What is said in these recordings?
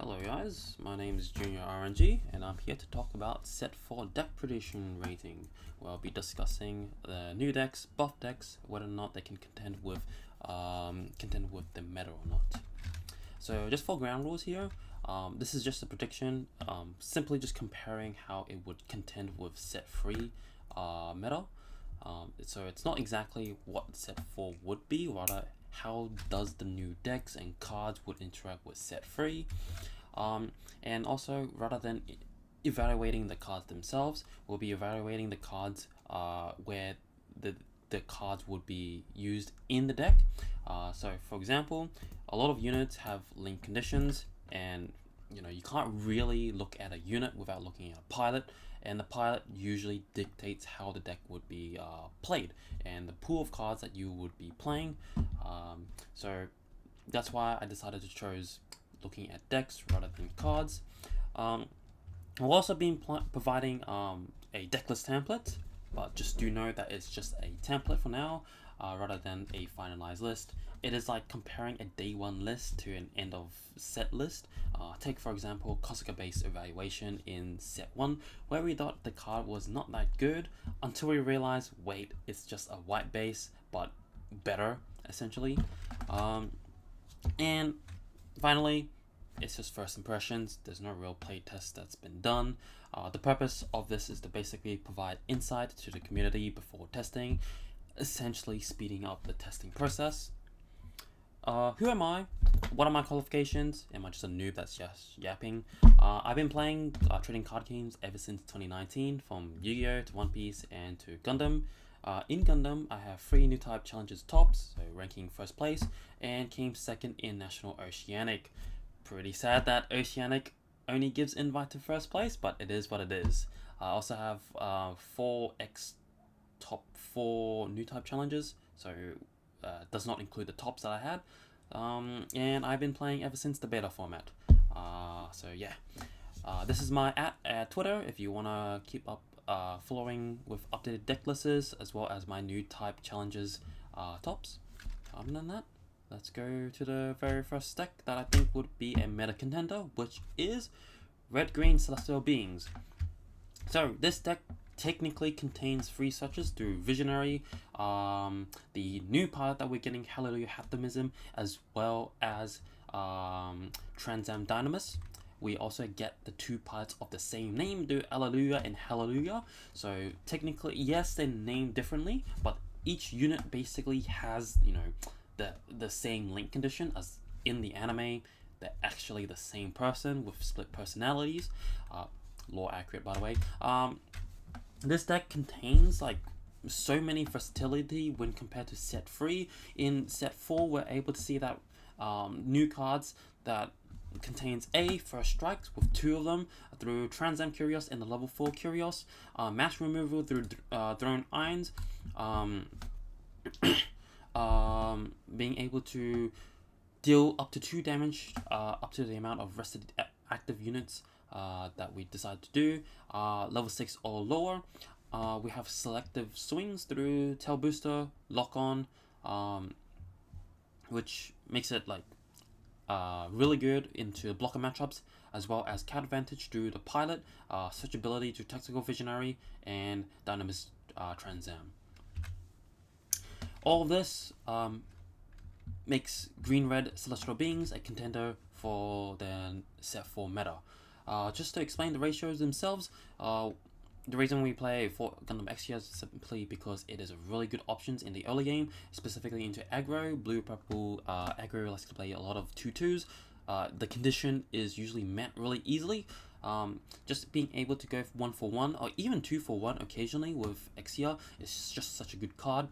Hello guys, my name is Junior RNG and I'm here to talk about set 4 deck prediction rating, where I'll be discussing the new decks, buff decks, whether or not they can contend with the meta or not. So just for ground rules here, this is just a prediction, simply just comparing how it would contend with set 3 meta. So it's not exactly what set 4 would be, rather how does the new decks and cards would interact with set 3. And also, rather than evaluating the cards themselves, we'll be evaluating the cards where the cards would be used in the deck. So for example, a lot of units have link conditions, and you can't really look at a unit without looking at a pilot, and the pilot usually dictates how the deck would be played and the pool of cards that you would be playing. So that's why I decided to choose looking at decks rather than cards. I'll also be providing a deck list template, but just do know that it's just a template for now, rather than a finalized list. It is like comparing a day 1 list to an end of set list. Take for example Kosuka based evaluation in set 1, where we thought the card was not that good until we realized, wait, it's just a white base but better essentially. And finally, it's just first impressions. There's no real play test that's been done. The purpose of this is to basically provide insight to the community before testing, essentially speeding up the testing process. Who am I? What are my qualifications? Am I just a noob that's just yapping? I've been playing trading card games ever since 2019, from Yu-Gi-Oh! To One Piece and to Gundam. In Gundam, I have 3 new type challenges tops, so ranking first place, and came second in National Oceanic. Pretty sad that Oceanic only gives invite to first place, but it is what it is. I also have 4x top 4 new type challenges, so does not include the tops that I had. And I've been playing ever since the beta format. So yeah, this is my at Twitter if you want to keep up following with updated deck lists, as well as my new type challenges tops. Other than that, let's go to the very first deck that I think would be a meta contender, which is Red-Green Celestial Beings. So this deck technically contains 3 searches through Visionary, the new pilot that we're getting, Hallelujah Haptimism, as well as Transam Dynamis. We also get the 2 pilots of the same name, the Alleluia and Hallelujah. So technically, yes, they're named differently, but each unit basically has, the same link condition as in the anime. They're actually the same person with split personalities. Lore accurate, by the way. This deck contains so many versatility when compared to set 3. In set 4, we're able to see that new cards that contains first strikes with 2 of them through Transam Curios and the level 4 Curios, mass removal through Thrown Irons, being able to deal up to 2 damage up to the amount of rested active units that we decide to do, level 6 or lower. We have selective swings through Tail Booster, Lock On, which makes it really good into blocker matchups, as well as card advantage through the pilot, searchability to Tactical Visionary, and Dynamis Transam. All of this makes Green-Red Celestial Beings a contender for the set 4 meta. Just to explain the ratios themselves, the reason we play for Gundam X is simply because it is a really good options in the early game, specifically into aggro. Blue-purple aggro likes to play a lot of 2/2s. The condition is usually met really easily. Just being able to go 1-for-1 or even 2-for-1 occasionally with Exia is just such a good card.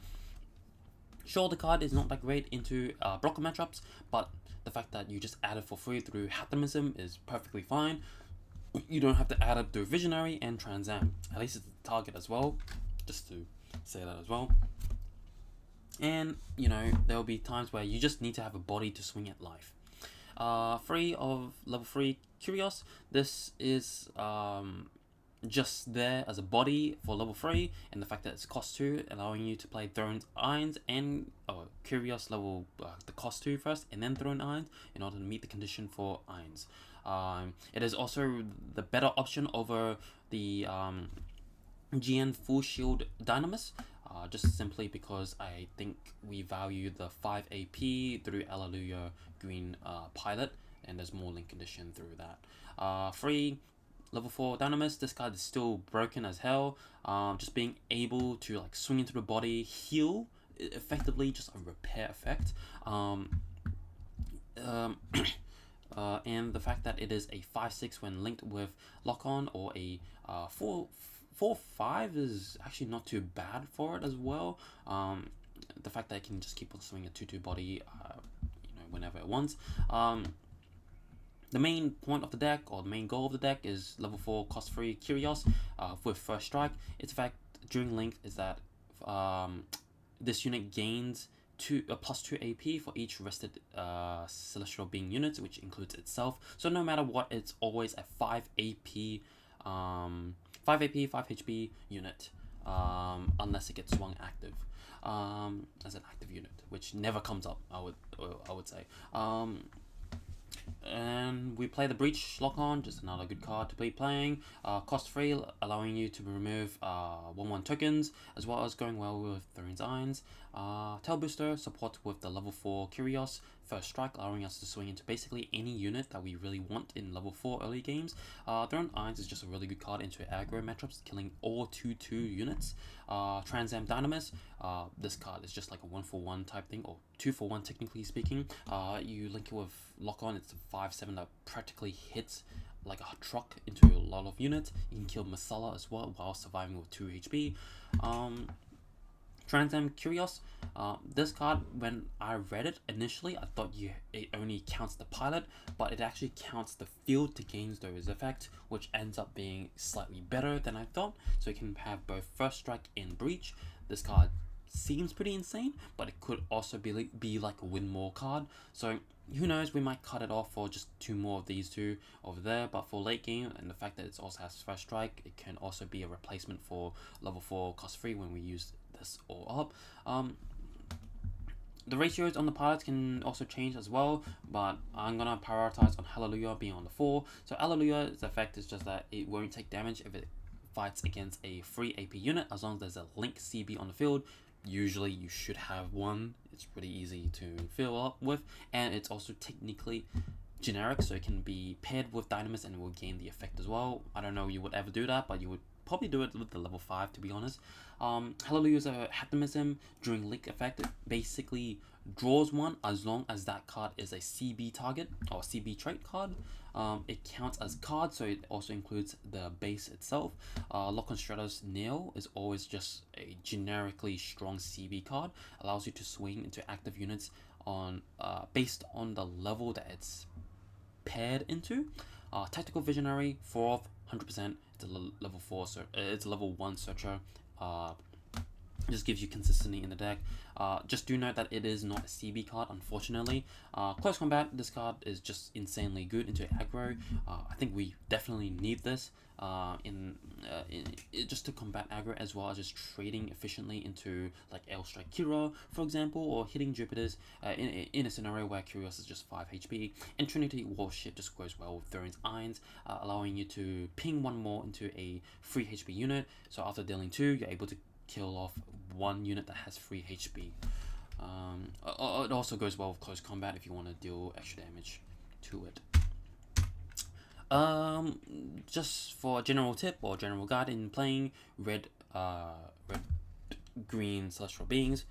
Sure, the card is not that great into blocker matchups, but the fact that you just add it for free through Haptimism is perfectly fine. You don't have to add it through Visionary and Transam. At least it's the target as well, just to say that as well. And, there will be times where you just need to have a body to swing at life. 3 of level 3 Curios. This is just there as a body for level 3, and the fact that it's cost 2, allowing you to play Thrones Irons and Curious level the cost 2 first, and then Throne Irons in order to meet the condition for Irons. It is also the better option over the GN Full Shield Dynamis, just simply because I think we value the 5 AP through Alleluia Green Pilot, and there's more link condition through that. 3 level 4 Dynamis, this card is still broken as hell. Just being able to like swing into the body, heal, effectively just a repair effect. And the fact that it is a 5/6 when linked with lock-on, or a 4/5 is actually not too bad for it as well. The fact that it can just keep on swinging a 2/2 body, whenever it wants. The main point of the deck, or the main goal of the deck, is level 4 cost 3 Curious with First Strike. Its effect during link is that this unit gains +2 AP for each rested celestial being units, which includes itself. So no matter what, it's always a 5 AP 5 HP unit, unless it gets swung active as an active unit, which never comes up, I would say. And we play the Breach Lock-on, just another good card to be playing. Cost 3, allowing you to remove 1/1 tokens, as well as going well with Throne's Irons. Tail Booster supports with the level 4 Curious First Strike, allowing us to swing into basically any unit that we really want in level 4 early games. Throne Irons is just a really good card into aggro matchups, killing all 2/2 units. Transam Dynamis, this card is just like a 1-for-1 type thing, or 2-for-1 technically speaking. You link it with Lock-on, it's a 5/7 that practically hits like a truck into a lot of units. You can kill Masala as well while surviving with 2 HP. Transam Curious, this card, when I read it initially, I thought it only counts the pilot, but it actually counts the field to gain those effects, which ends up being slightly better than I thought. So you can have both First Strike and Breach. This card seems pretty insane, but it could also be like a win more card. So who knows, we might cut it off for just 2 more of these 2 over there. But for late game, and the fact that it also has First Strike, it can also be a replacement for level 4 cost 3 when we use this all up. The ratios on the pilots can also change as well, but I'm gonna prioritize on Hallelujah being on the 4. So Hallelujah's effect is just that it won't take damage if it fights against a free AP unit, as long as there's a link CB on the field. Usually you should have one. It's pretty easy to fill up with, and it's also technically generic, so it can be paired with Dynamis and it will gain the effect as well. I don't know you would ever do that, but you would probably do it with the level 5, to be honest. Hallelujah is a Haptimism during link effect. It basically draws one as long as that card is a CB target or CB trait card. It counts as card, so it also includes the base itself. Lock-on Stratos Nail is always just a generically strong CB card. Allows you to swing into active units on based on the level that it's paired into. Tactical Visionary, 4th, 100%. It's a level 4, so it's a level 1 searcher. Just gives you consistency in the deck. Just do note that it is not a CB card, unfortunately. Close Combat, this card is just insanely good into aggro. I think we definitely need this just to combat aggro, as well as just trading efficiently into like L Strike Kira, for example, or hitting Jupiters in a scenario where Curious is just 5 HP. And Trinity Warship just goes well with Throne's Irons, allowing you to ping 1 more into a 3 HP unit. So after dealing 2, you're able to kill off 1 unit that has 3 HP. It also goes well with Close Combat if you want to deal extra damage to it. Just for a general tip or general guide in playing red green celestial beings,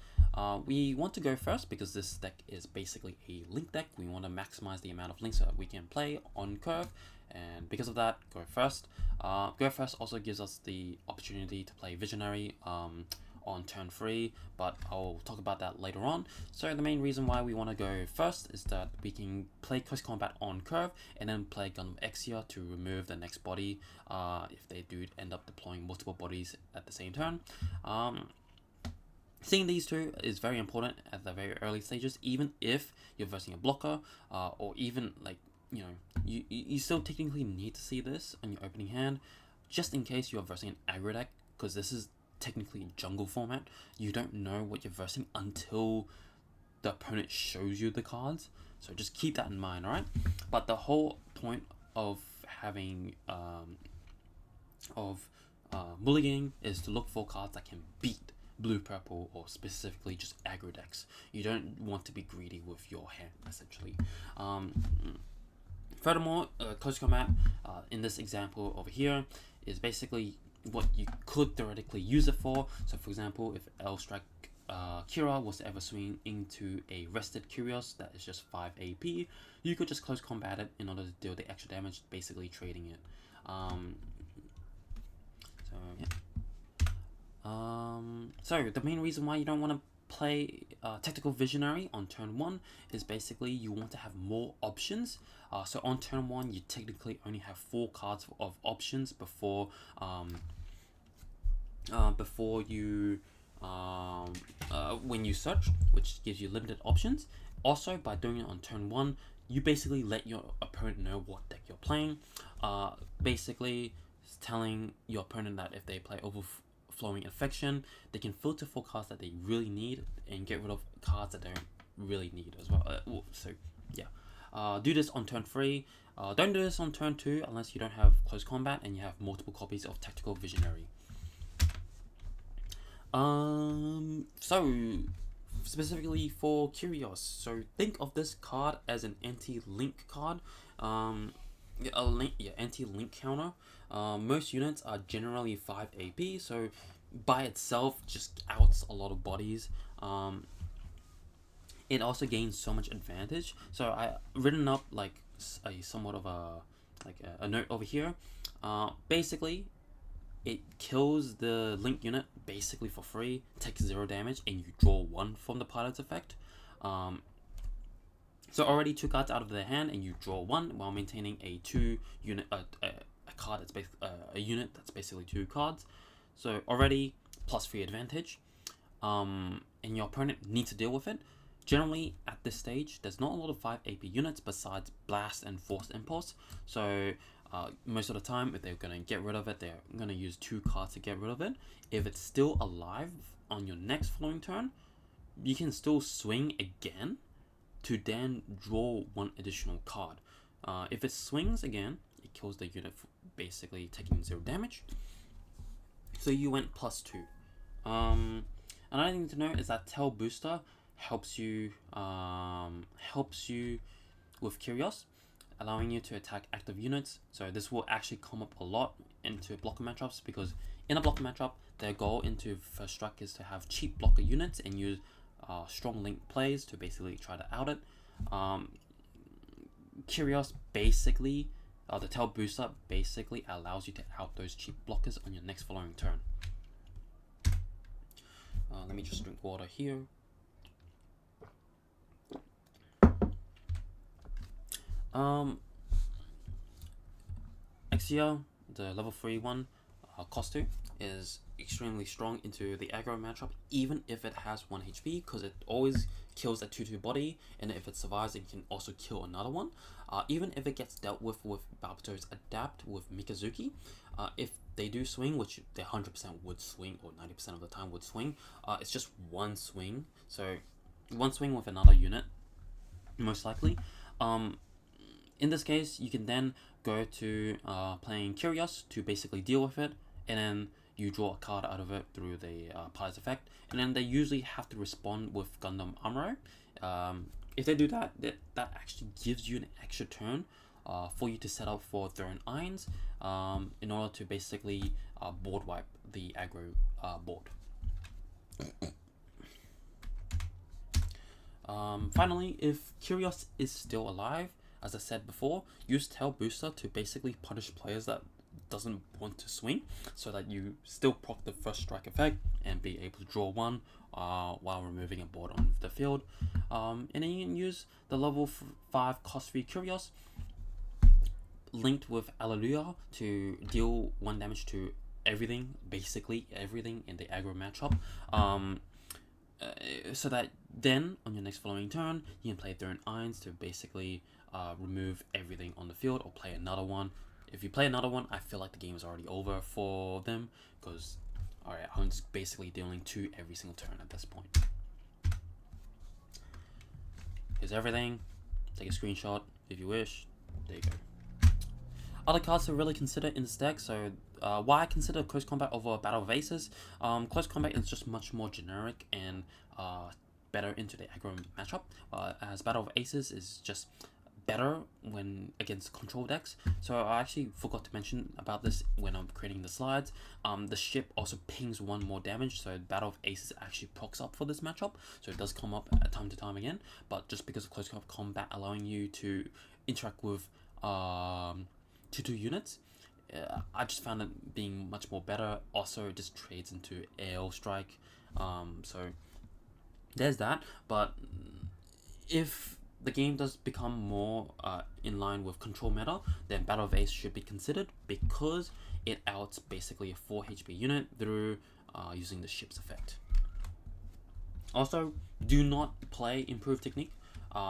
we want to go first because this deck is basically a link deck. We want to maximize the amount of links that we can play on curve, and because of that, go first. Go first also gives us the opportunity to play Visionary on turn 3, but I'll talk about that later on. So the main reason why we want to go first is that we can play Close Combat on curve and then play Gundam Exia to remove the next body if they do end up deploying multiple bodies at the same turn. Seeing these 2 is very important at the very early stages, even if you're versing a blocker, or even like, you still technically need to see this on your opening hand. just in case you're versing an aggro deck, because this is technically jungle format, you don't know what you're versing until the opponent shows you the cards. So just keep that in mind, alright? But the whole point of having mulliganing is to look for cards that can beat blue purple, or specifically just aggro decks. You don't want to be greedy with your hand, essentially. Furthermore, close combat in this example over here is basically what you could theoretically use it for. So for example, if L Strike Kira was to ever swing into a rested Curios that is just 5 AP, you could just close combat it in order to deal the extra damage, basically trading it. So the main reason why you don't want to play Tactical Visionary on turn 1 is basically you want to have more options. So on turn 1 you technically only have 4 cards of options before you when you search, which gives you limited options. Also, by doing it on turn 1, you basically let your opponent know what deck you're playing. Basically telling your opponent that if they play Overflowing Affection, they can filter for cards that they really need and get rid of cards that they don't really need as well. So yeah, do this on turn 3. Don't do this on turn 2 unless you don't have close combat and you have multiple copies of Tactical Visionary. So specifically for Curios, so think of this card as an anti-link card. Anti-link counter. Most units are generally 5 AP, so by itself just outs a lot of bodies. It also gains so much advantage. So I written up like a somewhat of a note over here. Basically, it kills the link unit basically for free, takes 0 damage, and you draw 1 from the pilot's effect. So already 2 cards out of their hand, and you draw 1 while maintaining a 2 unit a card that's basically a unit that's basically 2 cards. So already +3 advantage. And your opponent needs to deal with it. Generally at this stage, there's not a lot of 5 AP units besides Blast and Forced Impulse. So most of the time, if they're gonna get rid of it, they're gonna use 2 cards to get rid of it. If it's still alive on your next following turn, you can still swing again to then draw 1 additional card. If it swings again, it kills the unit, basically taking 0 damage. So you went +2. Another thing to note is that Tail Booster helps you with Curios, allowing you to attack active units. So this will actually come up a lot into blocker matchups, because in a blocker matchup, their goal into first strike is to have cheap blocker units and use strong link plays to basically try to out it. Curios basically, the Tail Booster basically allows you to out those cheap blockers on your next following turn. Let me just drink water here. Exia, the level 3 one, cost 2, is extremely strong into the aggro matchup, even if it has 1 HP, because it always kills a 2/2 body, and if it survives, it can also kill another one. Even if it gets dealt with Balbato's Adapt with Mikazuki, if they do swing, which they 100% would swing, or 90% of the time would swing, it's just 1 swing, so 1 swing with another unit, most likely. In this case, you can then go to playing Curios to basically deal with it, and then you draw a card out of it through the pilot's effect, and then they usually have to respond with Gundam Amuro. If they do that, that actually gives you an extra turn for you to set up for Thrown Irons in order to basically board wipe the aggro board. Finally, if Curios is still alive, as I said before, use Tail Booster to basically punish players that doesn't want to swing, so that you still proc the first strike effect and be able to draw 1 while removing a board on the field. And then you can use the level 5 cost 3 Curios linked with Alleluia to deal 1 damage to everything, basically everything in the aggro matchup. So that then on your next following turn, you can play Thrown Irons to basically remove everything on the field, or play another one if you play another one, I feel like the game is already over for them, because alright, I'm just basically dealing 2 every single turn at this point. Here's everything. Take a screenshot if you wish. There you go. Other cards to really consider in this deck. So why I consider Close Combat over Battle of Aces. Close Combat is just much more generic and better into the aggro matchup, as Battle of Aces is just better when against control decks. So I actually forgot to mention about this when I'm creating the slides. The ship also pings 1 more damage, so Battle of Aces actually procs up for this matchup, so it does come up at time to time again, but just because of Close Combat allowing you to interact with 2 units, I just found it being much more better. Also, it just trades into AL Strike, so there's that. But if the game does become more in line with control meta, then Battle of Ace should be considered, because it outs basically a 4 HP unit through using the ship's effect. Also, do not play Improved Technique.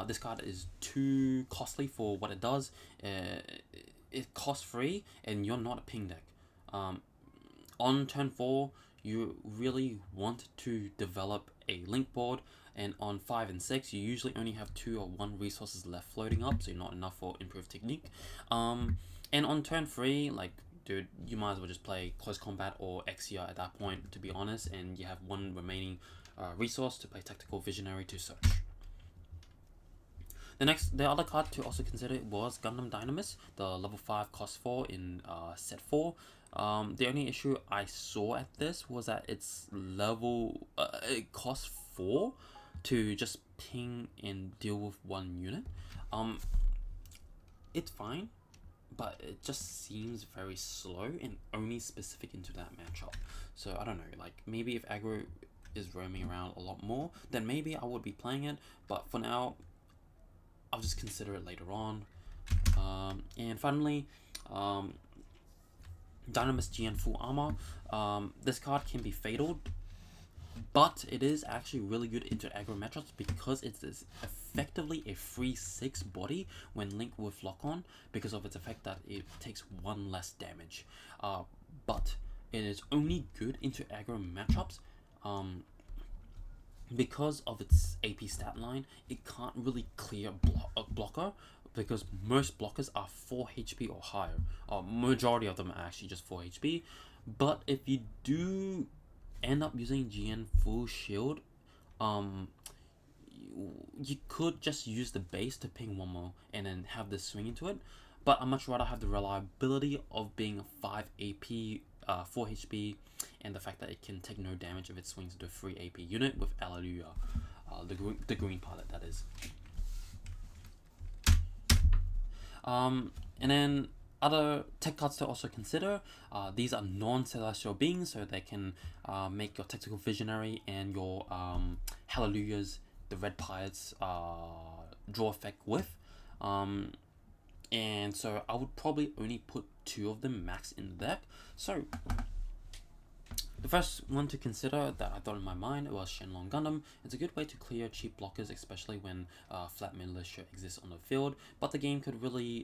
This card is too costly for what it does. It costs 3 and you're not a ping deck. On turn 4, you really want to develop a link board, and on 5 and 6 you usually only have 2 or 1 resources left floating up, so you're not enough for Improved Technique. And on turn 3, like, dude, you might as well just play Close Combat or Exia at that point, to be honest, and you have 1 remaining resource to play Tactical Visionary to search. The other card to also consider was Gundam Dynamis, the level 5 cost 4 in set 4. The only issue I saw at this was that its level, it costs 4 to just ping and deal with 1 unit. It's fine, but it just seems very slow and only specific into that matchup. So I don't know, like, maybe if aggro is roaming around a lot more, then maybe I would be playing it, but for now, I'll just consider it later on. And finally, Dynamis GN Full Armor. This card can be fataled, but it is actually really good into aggro matchups because it is effectively a free 6 body when linked with lock on, because of its effect that it takes 1 less damage. But it is only good into aggro matchups. Because of its AP stat line, it can't really clear a blocker, because most blockers are 4 HP or higher. Majority of them are actually just 4 HP. But if you do end up using GN full shield, you could just use the base to ping 1 more and then have this swing into it. But I'd much rather have the reliability of being 5 AP, 4 HP, and the fact that it can take no damage if it swings into a 3 AP unit with Alleluia, the green pilot, that is. And then other tech cards to also consider. These are non-celestial beings, so they can make your Tactical Visionary and your Hallelujahs, the red pilots, draw effect with. And so I would probably only put 2 of them max in the deck. So the first one to consider that I thought in my mind was Shenlong Gundam. It's a good way to clear cheap blockers, especially when flat militia exists on the field, but the game could really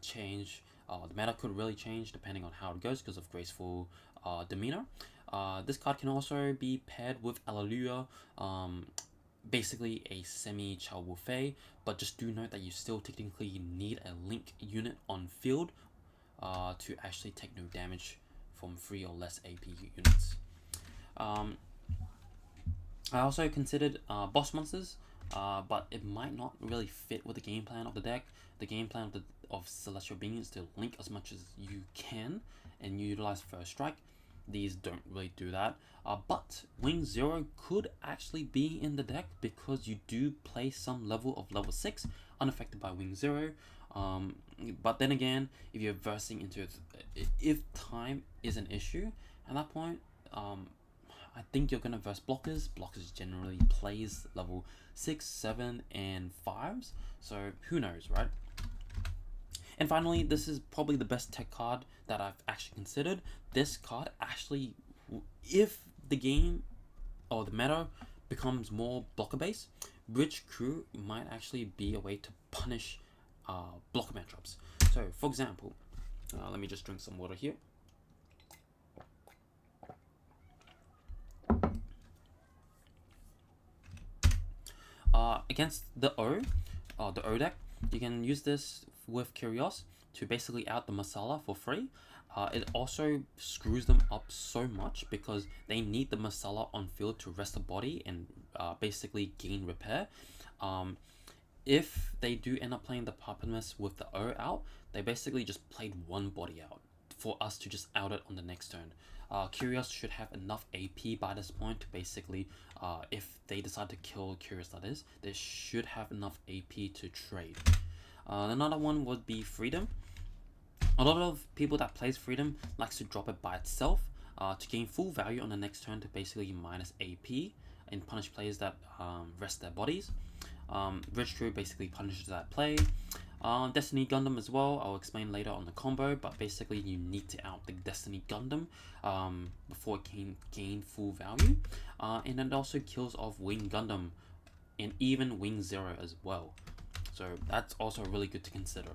change, the meta could really change depending on how it goes because of graceful demeanor. This card can also be paired with Alleluia, basically a semi Chow Wu Fei, but just do note that you still technically need a link unit on field to actually take no damage from 3 or less AP units. I also considered boss monsters, but it might not really fit with the game plan of the deck. The game plan of Celestial Being is to link as much as you can and utilize First Strike. These don't really do that, but Wing Zero could actually be in the deck because you do play some level of level 6 unaffected by Wing Zero. But then again, if you're versing into it, if time is an issue at that point, I think you're gonna verse blockers. Blockers generally plays level 6, 7, and 5s, so who knows, right? And finally, this is probably the best tech card that I've actually considered. This card actually, if the game or the meta becomes more blocker based, Bridge Crew might actually be a way to punish blocker matchups. So, for example, Let me just drink some water here. Against the O deck, you can use this with Curios to basically out the Masala for free. It also screws them up so much because they need the Masala on field to rest the body and basically gain repair. If they do end up playing the Papamus with the O out, they basically just played one body out for us to just out it on the next turn. Curios should have enough AP by this point to basically, if they decide to kill Curios, that is, they should have enough AP to trade. Another one would be Freedom. A lot of people that plays Freedom likes to drop it by itself to gain full value on the next turn to basically minus AP and punish players that rest their bodies. Rich True basically punishes that play. Destiny Gundam as well, I'll explain later on the combo, but basically you need to out the Destiny Gundam before it can gain full value. And it also kills off Wing Gundam and even Wing Zero as well. So that's also really good to consider.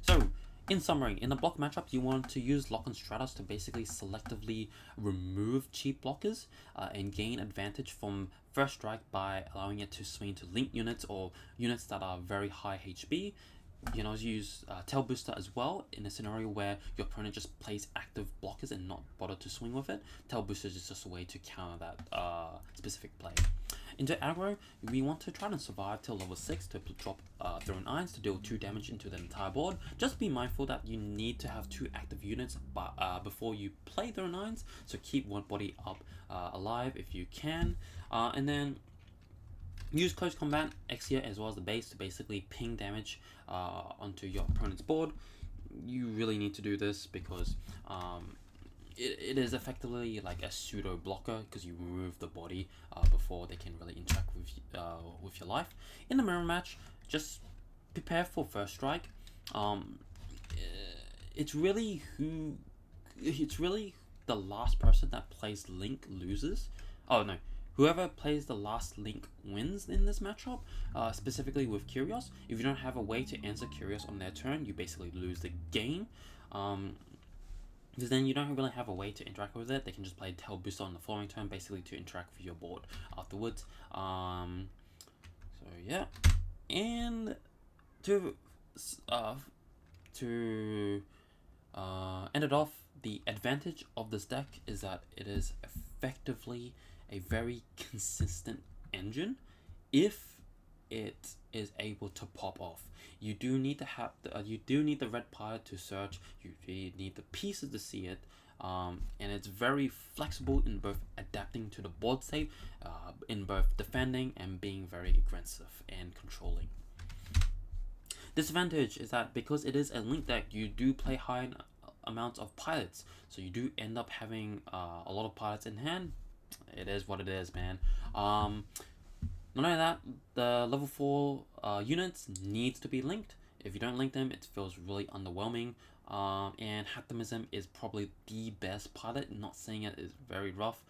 So, in summary, in a block matchup, you want to use Lock and Stratos to basically selectively remove cheap blockers and gain advantage from first strike by allowing it to swing to link units or units that are very high HP. You can also use Tail Booster as well in a scenario where your opponent just plays active blockers and not bother to swing with it. Tail Booster is just a way to counter that specific play. Into aggro, we want to try to survive till level 6 to drop Thrown Irons to deal 2 damage into the entire board. Just be mindful that you need to have 2 active units before you play Thrown Irons, so keep one body up alive if you can. And then use Close Combat Exia as well as the base to basically ping damage onto your opponent's board. You really need to do this because it is effectively like a pseudo blocker because you remove the body before they can really interact with your life. In the mirror match, just prepare for first strike. It's really the last person that plays Link loses. Oh no, whoever plays the last Link wins in this matchup. Specifically with Curios, if you don't have a way to answer Curios on their turn, you basically lose the game. Because then you don't really have a way to interact with it. They can just play Tail Booster on the following turn, basically to interact with your board afterwards. So yeah, and to end it off, the advantage of this deck is that it is effectively a very consistent engine. If it is able to pop off, you do need to have the red pilot to search. You need the pieces to see it, and it's very flexible in both adapting to the board state, in both defending and being very aggressive and controlling. Disadvantage is that because it is a Link deck, you do play high amounts of pilots, so you do end up having a lot of pilots in hand. It is what it is, man. Not only that, the level 4 units needs to be linked. If you don't link them, it feels really underwhelming. And Haptimism is probably the best pilot. Not saying it is very rough.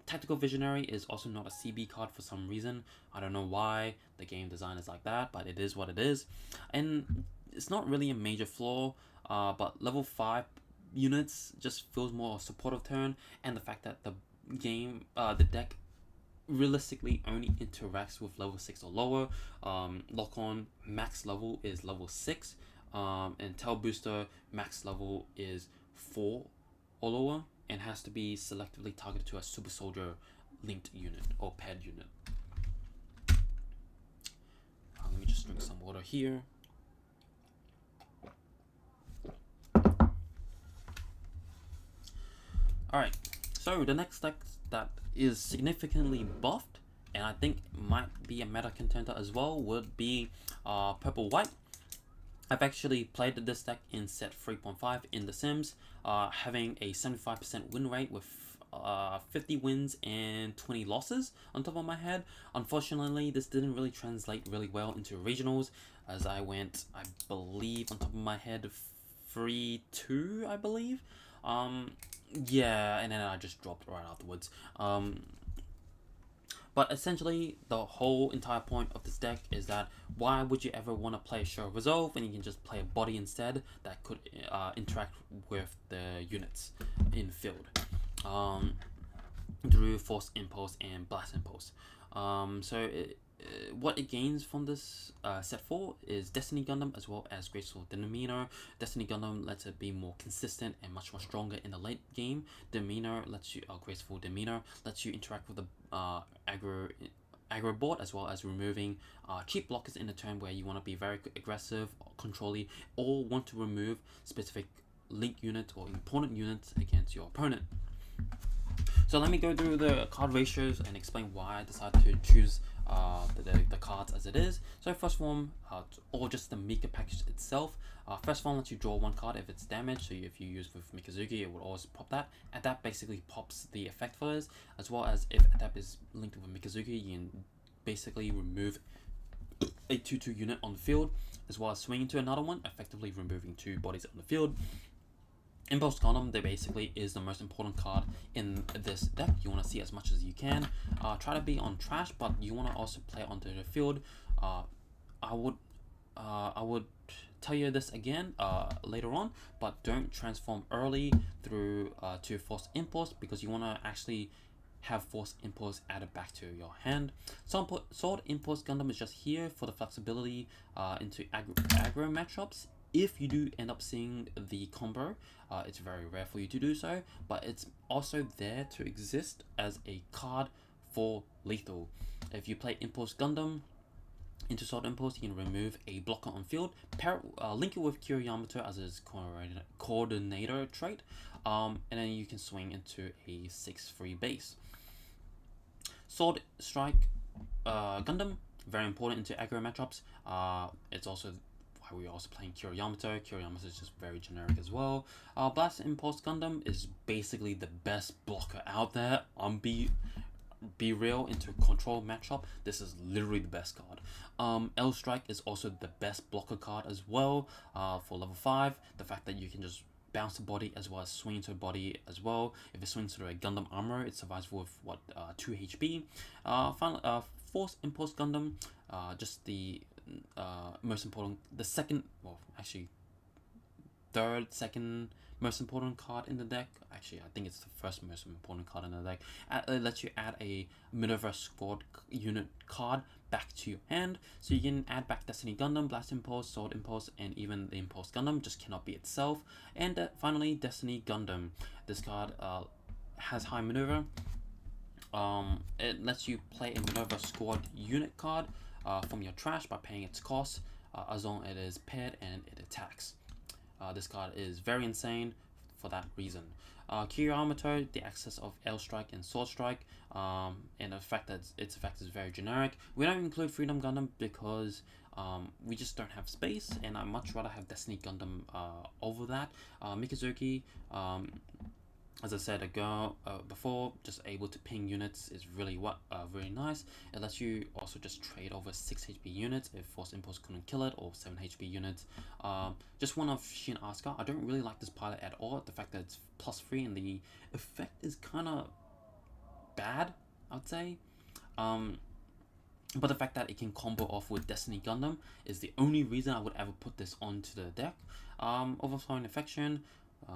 Tactical Visionary is also not a CB card for some reason. I don't know why the game design is like that, but it is what it is. And it's not really a major flaw, but level 5 units just feels more supportive turn, and the fact that the deck realistically only interacts with level 6 or lower. Lock on max level is level 6, and Tail Booster max level is 4 or lower, and has to be selectively targeted to a Super Soldier linked unit or paired unit. Let me just drink some water here. Alright, so the next deck that is significantly buffed, and I think might be a meta contender as well, would be Purple White. I've actually played this deck in set 3.5 in The Sims, having a 75% win rate with 50 wins and 20 losses on top of my head. Unfortunately, this didn't really translate really well into regionals, as I went, I believe, on top of my head, 3-2, I believe. Yeah, and then I just dropped right afterwards. But But essentially, the whole entire point of this deck is that why would you ever want to play Show Resolve when you can just play a body instead that could interact with the units in field through Force Impulse and Blast Impulse. What it gains from this set 4 is Destiny Gundam as well as Graceful Demeanor. Destiny Gundam lets it be more consistent and much more stronger in the late game. Demeanor lets you Graceful Demeanor lets you interact with the aggro board, as well as removing cheap blockers in a turn where you want to be very aggressive, controlly, or want to remove specific link units or important units against your opponent. So let me go through the card ratios and explain why I decided to choose the cards as it is. So first form, or just the Mika package itself. First form lets you draw one card if it's damaged. So if you use with Mikazuki, it will always pop that. Adapt basically pops the effect for this, as well as if Adapt is linked with Mikazuki, you can basically remove a 2/2 unit on the field, as well as swing into another one, effectively removing 2 bodies on the field. Impluse Gundam, they basically is the most important card in this deck. You want to see as much as you can. Try to be on trash, but you want to also play onto the field. I would tell you this again later on, but don't transform early through to Force Impulse, because you want to actually have Force Impulse added back to your hand. Sword Impulse Gundam is just here for the flexibility into aggro matchups. If you do end up seeing the combo, it's very rare for you to do so, but it's also there to exist as a card for lethal. If you play Impulse Gundam into Sword Impulse, you can remove a blocker on field, link it with Yamato as its coordinator trait, and then you can swing into a 6/3 base. Sword Strike Gundam, very important into aggro matchups. It's also we're also playing Yamato. Yamato is just very generic as well. Blast Impulse Gundam is basically the best blocker out there. Be real, into control matchup, this is literally the best card. L Strike is also the best blocker card as well for level 5. The fact that you can just bounce the body as well as swing into a body as well. If it swings through a Gundam armor, it survives with 2 HP. Force Impulse Gundam, just the most important, second most important card in the deck. Actually, I think it's the first most important card in the deck. It lets you add a Victory Squad unit card back to your hand, so you can add back Destiny Gundam, Blast Impulse, Sword Impulse, and even the Impulse Gundam just cannot be itself. And finally, Destiny Gundam. This card has high maneuver. It lets you play a Victory Squad unit card from your trash by paying its cost, as long as it is paired and it attacks. This card is very insane for that reason. Yamato, the access of L Strike and Sword Strike, and the fact that its effect is very generic. We don't include Freedom Gundam because we just don't have space, and I'd much rather have Destiny Gundam over that. Mikazuki, as I said before, just able to ping units is really really nice. It lets you also just trade over 6 HP units if Force Impulse couldn't kill it, or 7 HP units. Just one of Shin Asuka. I don't really like this pilot at all. The fact that it's +3 and the effect is kind of bad, I'd say. But the fact that it can combo off with Destiny Gundam is the only reason I would ever put this onto the deck. Overflowing Affection.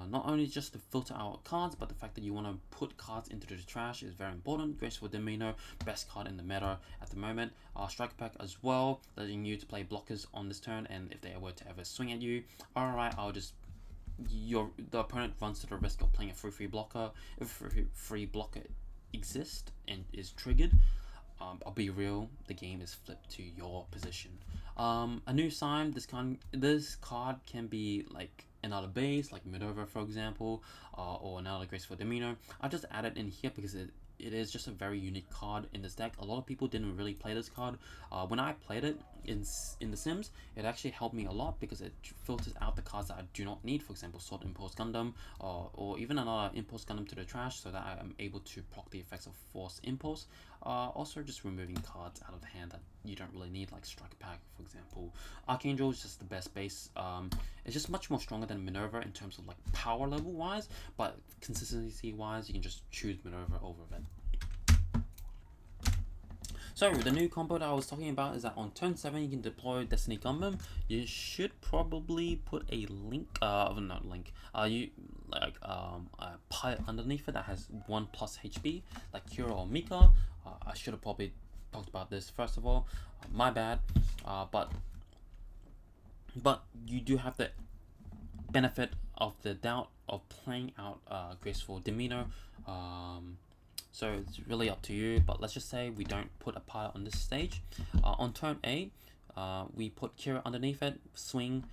Not only just to filter out cards, but the fact that you want to put cards into the trash is very important. Graceful Demeanor, best card in the meta at the moment. Striker Pack as well, letting you to play blockers on this turn, and if they were to ever swing at you, alright, the opponent runs to the risk of playing a free blocker. If free blocker exists and is triggered, I'll be real, the game is flipped to your position. A new sign, this card can be like another base, like Minerva for example, or another Graceful Demeanor. I just added in here because it is just a very unique card in this deck. A lot of people didn't really play this card. When I played it in The Sims, it actually helped me a lot because it filters out the cards that I do not need. For example, Sword Impulse Gundam, or even another Impulse Gundam to the trash, so that I am able to proc the effects of Force Impulse. Also just removing cards out of the hand that you don't really need, like Striker Pack for example. Archangel is just the best base. It's just much more stronger than Minerva in terms of like power level wise, but consistency wise you can just choose Minerva over it. So the new combo that I was talking about is that on turn 7 you can deploy Destiny Gundam. You should probably put a link, not link, you like a pilot underneath it that has 1+ HP, like Kira or Mika. I should have probably talked about this first of all. My bad. But you do have the benefit of the doubt of playing out graceful demeanor. So it's really up to you, but let's just say we don't put a pilot on this stage. On turn 8, we put Kira underneath it, swing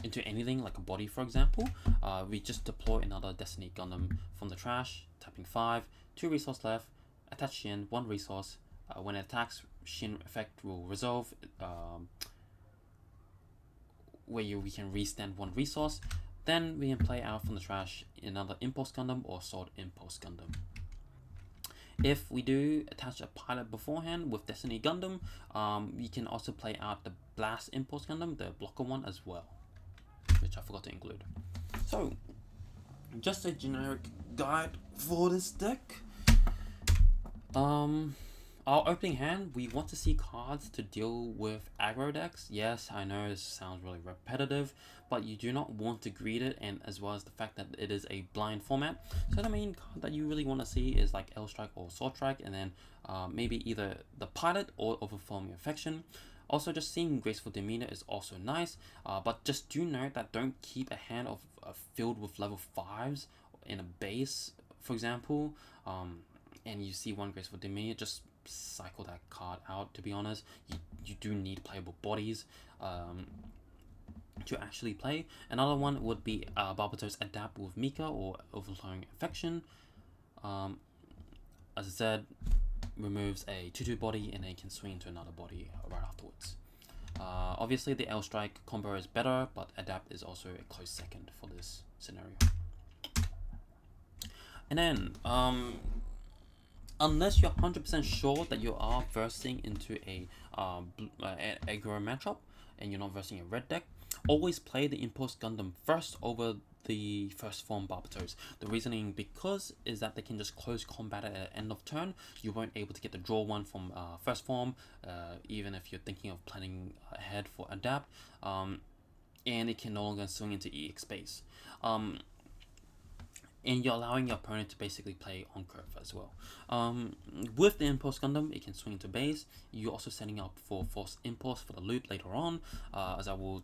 into anything like a body, for example. We just deploy another Destiny Gundam from the trash, tapping 5, 2 resource left, attach Shin, 1 resource. When it attacks, Shin effect will resolve, where we can restand 1 resource. Then we can play out from the trash another Impulse Gundam or Sword Impulse Gundam. If we do attach a pilot beforehand with Destiny Gundam, we can also play out the Blast Impulse Gundam, the blocker one as well, which I forgot to include. So, just a generic guide for this deck. Our opening hand, we want to see cards to deal with aggro decks. Yes, I know this sounds really repetitive, but you do not want to greed it, and as well as the fact that it is a blind format. So the main card that you really want to see is like L Strike or Sword Strike, and then maybe either the pilot or Overwhelming Affection. Also, just seeing Graceful Demeanor is also nice, but just do note that don't keep a hand of filled with level 5s in a base, for example, and you see 1 Graceful Demeanor, just cycle that card out. To be honest, you do need playable bodies to actually play. Another one would be Barbatos Adapt with Mika or Overflowing Affection. As I said, removes a 2/2 body and then can swing into another body right afterwards. Obviously the L Strike combo is better, but Adapt is also a close second for this scenario. And then unless you're 100% sure that you are versing into a aggro matchup and you're not versing a red deck, always play the Impulse Gundam first over the first form Barbatos. The reasoning because is that they can just close combat at the end of turn. You won't able to get the draw one from first form, even if you're thinking of planning ahead for Adapt, and it can no longer swing into EX space. And you're allowing your opponent to basically play on curve as well. With the Impulse Gundam, it can swing into base. You're also setting up for Force Impulse for the loop later on, as I will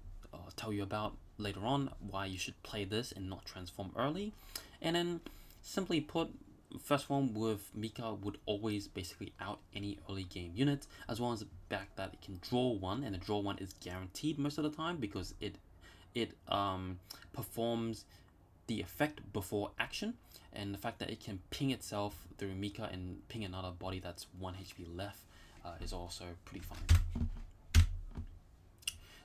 tell you about later on why you should play this and not transform early. And then simply put, first form with Mika would always basically out any early game units, as well as the fact that it can draw 1, and the draw 1 is guaranteed most of the time because it performs the effect before action, and the fact that it can ping itself through Mika and ping another body that's 1 HP left is also pretty fun.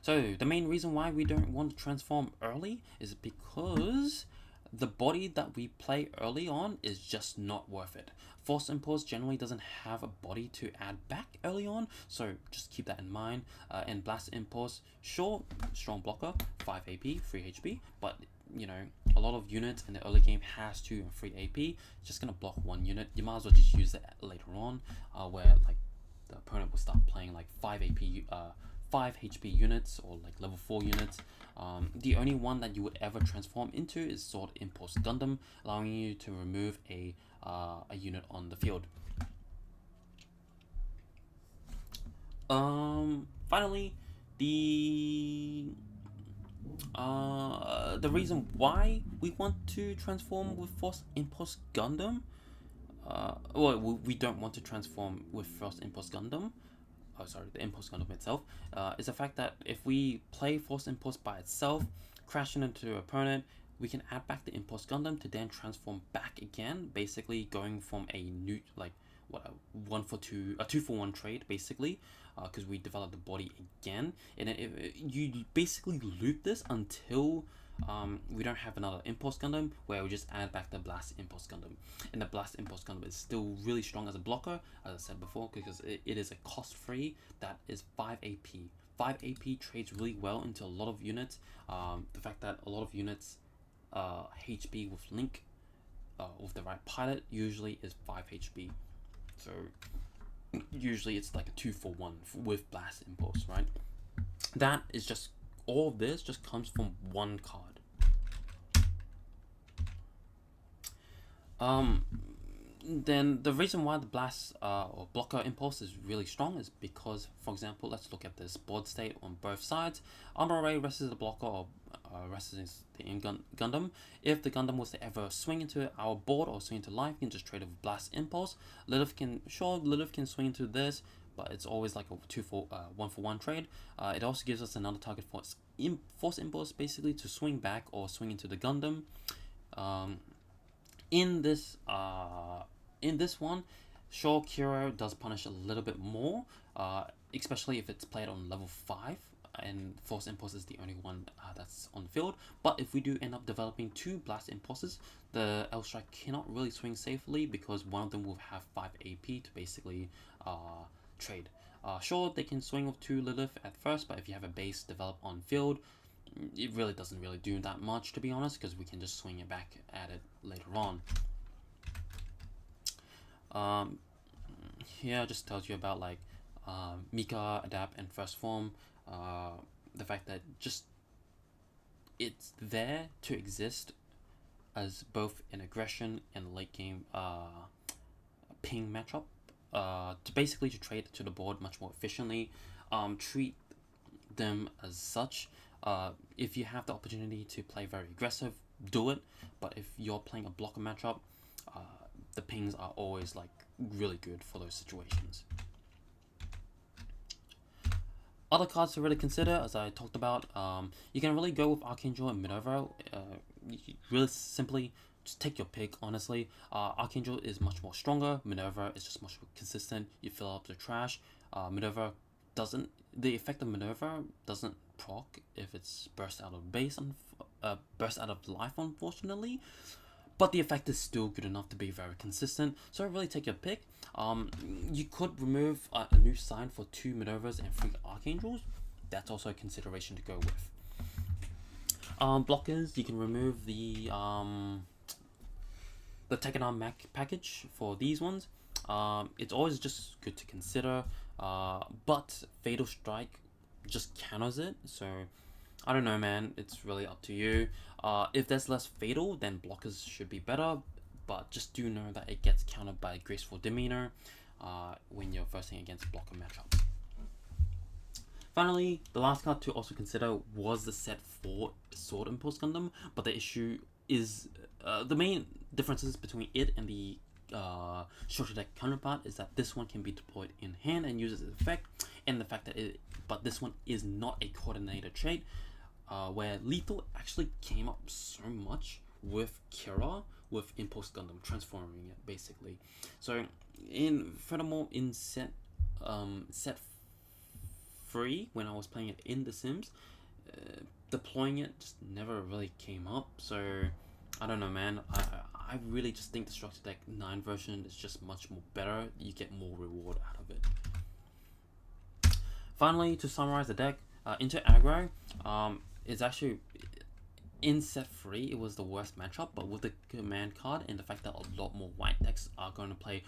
So the main reason why we don't want to transform early is because the body that we play early on is just not worth it. Force Impulse generally doesn't have a body to add back early on, so just keep that in mind. And Blast Impulse, sure, strong blocker, 5 AP, 3 HP, but you know, a lot of units in the early game has 2 and 3 AP. It's just gonna block 1 unit. You might as well just use it later on, where like the opponent will start playing like 5 HP units or like level 4 units. The only one that you would ever transform into is Sword Impulse Gundam, allowing you to remove a unit on the field. Finally, the reason why we want to transform with Force Impulse Gundam, well, we don't want to transform with Force Impulse Gundam, the Impulse Gundam itself, is the fact that if we play Force Impulse by itself, crashing into the opponent, we can add back the Impulse Gundam to then transform back again, basically going from a new, like, what, a 1-for-2, a 2-for-1 trade, basically, because we develop the body again, and then you basically loop this until we don't have another Impulse Gundam, where we just add back the Blast Impulse Gundam. And the Blast Impulse Gundam is still really strong as a blocker, as I said before, because it is a cost free that is 5 AP. 5 AP trades really well into a lot of units. The fact that a lot of units HP with Link with the right pilot usually is 5 HP. So usually it's like a 2-for-1 with Blast Impulse, right? That is just, all of this just comes from one card. Then the reason why the blast or blocker impulse is really strong is because, for example, let's look at this board state on both sides. Armor Array rests the blocker or rests the Gundam. If the Gundam was to ever swing into our board or swing into life, you can just trade it with blast impulse. Lilith can swing into this, but it's always like a 1-for-1 trade. It also gives us another target for force impulse, basically to swing back or swing into the Gundam. In this one, sure, Kiro does punish a little bit more, especially if it's played on level 5, and Force Impulse is the only one that's on the field. But if we do end up developing 2 Blast Impulses, the L Strike cannot really swing safely because one of them will have 5 AP to basically trade. Sure, they can swing with 2 Lilith at first, but if you have a base develop on field, it really doesn't really do that much, to be honest, because we can just swing it back at it later on. Here just tells you about like Mika, Adapt, and First Form. The fact that just it's there to exist as both an aggression and late game ping matchup, to basically to trade to the board much more efficiently. Treat them as such. If you have the opportunity to play very aggressive, do it. But if you're playing a blocker matchup, the pings are always like really good for those situations. Other cards to really consider, as I talked about, you can really go with Archangel and Minerva. Really simply, just take your pick, honestly. Archangel is much more stronger. Minerva is just much more consistent. You fill up the trash. Minerva doesn't. The effect of Minerva doesn't proc if it's burst out of base, burst out of life, unfortunately. But the effect is still good enough to be very consistent. So really take your pick. You could remove a new sign for 2 Minervas and 3 Archangels. That's also a consideration to go with. Blockers, you can remove the Tekken Mac package for these ones. It's always just good to consider, but Fatal Strike just counters it, so I don't know, man, it's really up to you. If there's less fatal, then blockers should be better, but just do know that it gets countered by Graceful Demeanor when you're versing against blocker matchups. Finally, the last card to also consider was the set 4 Sword Impulse Gundam, but the issue is the main differences between it and the shorter deck counterpart is that this one can be deployed in hand and uses its effect, and the fact that but this one is not a coordinated trait, where Lethal actually came up so much with Kira, with Impulse Gundam, transforming it basically. So furthermore in set 3, when I was playing it in The Sims, deploying it just never really came up. So I don't know, man. I really just think the Structure Deck 9 version is just much more better. You get more reward out of it. Finally, to summarize the deck, into Aggro, it's actually, in set 3, it was the worst matchup, but with the command card and the fact that a lot more white decks are going to play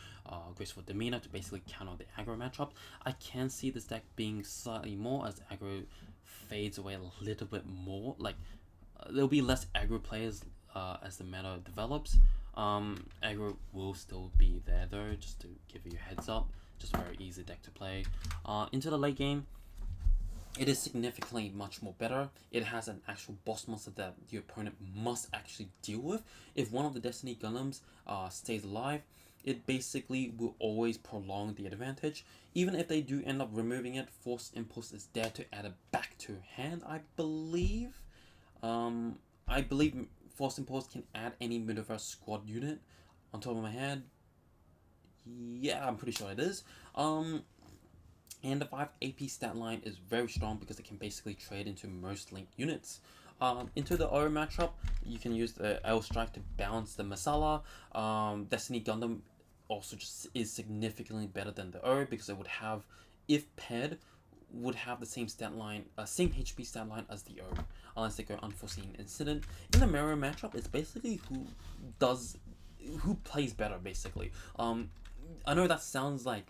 Graceful Demeanor to basically counter the aggro matchup, I can see this deck being slightly more as aggro fades away a little bit more. Like, there'll be less aggro players as the meta develops. Aggro will still be there though, just to give you a heads up. Just a very easy deck to play. Into the late game, it is significantly much more better. It has an actual boss monster that the opponent must actually deal with. If one of the Destiny Gundams stays alive, it basically will always prolong the advantage. Even if they do end up removing it, Force Impulse is there to add it back to hand, I believe. I believe Force Impulse can add any Minerva squad unit on top of my head. Yeah, I'm pretty sure it is. And the 5 AP stat line is very strong because it can basically trade into most linked units. Into the O matchup, you can use the L Strike to balance the Masala. Destiny Gundam also just is significantly better than the O because it would have, if paired, would have the same stat line, same HP stat line as the O, unless they go Unforeseen Incident. In the mirror matchup, it's basically who plays better, basically. I know that sounds like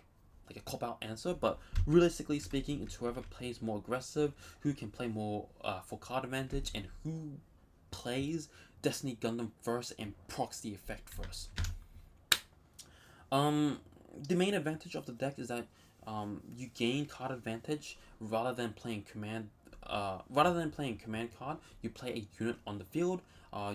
like a cop-out answer, but realistically speaking, it's whoever plays more aggressive, who can play more for card advantage, and who plays Destiny Gundam first and procs the effect first. The main advantage of the deck is that you gain card advantage rather than playing command. Rather than playing command card, you play a unit on the field.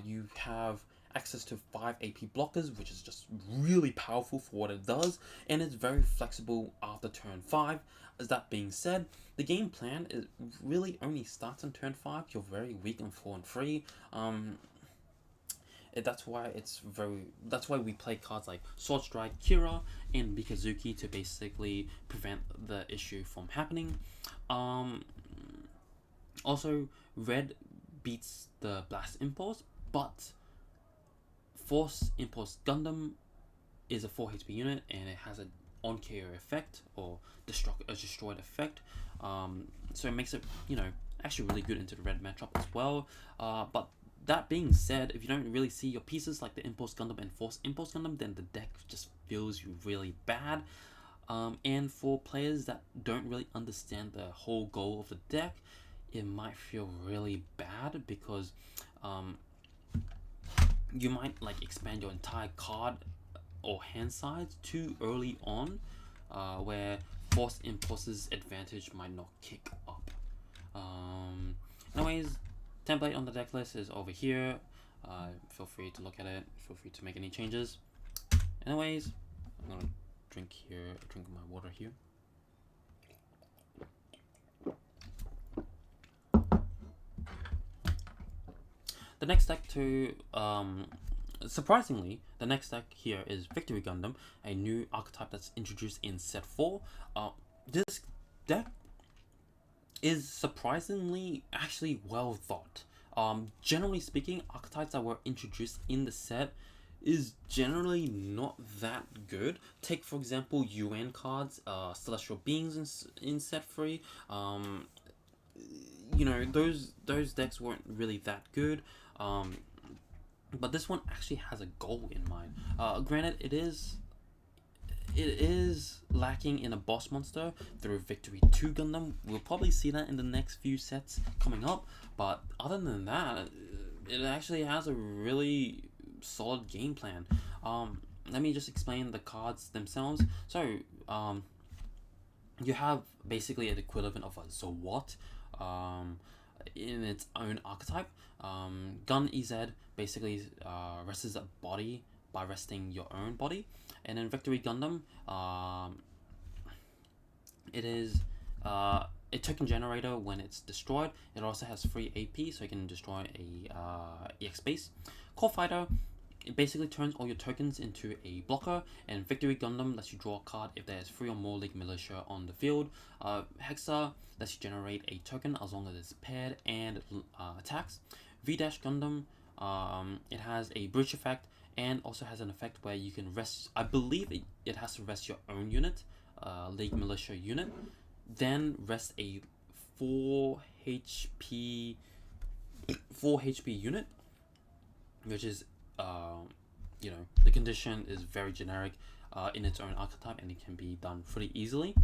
You have access to 5 AP blockers, which is just really powerful for what it does, and it's very flexible after turn 5. As that being said, the game plan is really only starts on turn 5. You're very weak on 4 and 3. That's why we play cards like Sword Strike, Kira, and Mikazuki to basically prevent the issue from happening. Also, red beats the Blast Impulse, but Force Impulse Gundam is a 4 HP unit and it has an on KO effect or destroyed effect. So it makes it, actually really good into the red matchup as well. But that being said, if you don't really see your pieces like the Impulse Gundam and Force Impulse Gundam, then the deck just feels really bad. And for players that don't really understand the whole goal of the deck, it might feel really bad because you might expand your entire card or hand size too early on, where Force Impulse's advantage might not kick up. Anyways, template on the deck list is over here. Feel free to look at it. Feel free to make any changes. Anyways, I'm gonna drink my water here. The next deck surprisingly, the next deck here is Victory Gundam, a new archetype that's introduced in set 4. This deck is surprisingly actually well thought. Generally speaking, archetypes that were introduced in the set is generally not that good. Take for example UN cards, Celestial Beings in set 3. Those decks weren't really that good. But this one actually has a goal in mind. Granted, it is lacking in a boss monster through Victory 2 Gundam. We'll probably see that in the next few sets coming up. But other than that, it actually has a really solid game plan. Let me just explain the cards themselves. So, you have basically an equivalent of a Zawat in its own archetype. Gun EZ basically rests a body by resting your own body, and in Victory Gundam, it is a token generator when it's destroyed. It also has free AP, so you can destroy a EX base. Core Fighter, it basically turns all your tokens into a blocker, and Victory Gundam lets you draw a card if there's 3 or more League Militia on the field. Hexa lets you generate a token as long as it's paired and attacks. V-Gundam, it has a breach effect and also has an effect where you can rest, I believe it has to rest your own unit, League Militia unit, then rest a 4 HP unit, which is the condition is very generic in its own archetype, and it can be done pretty easily.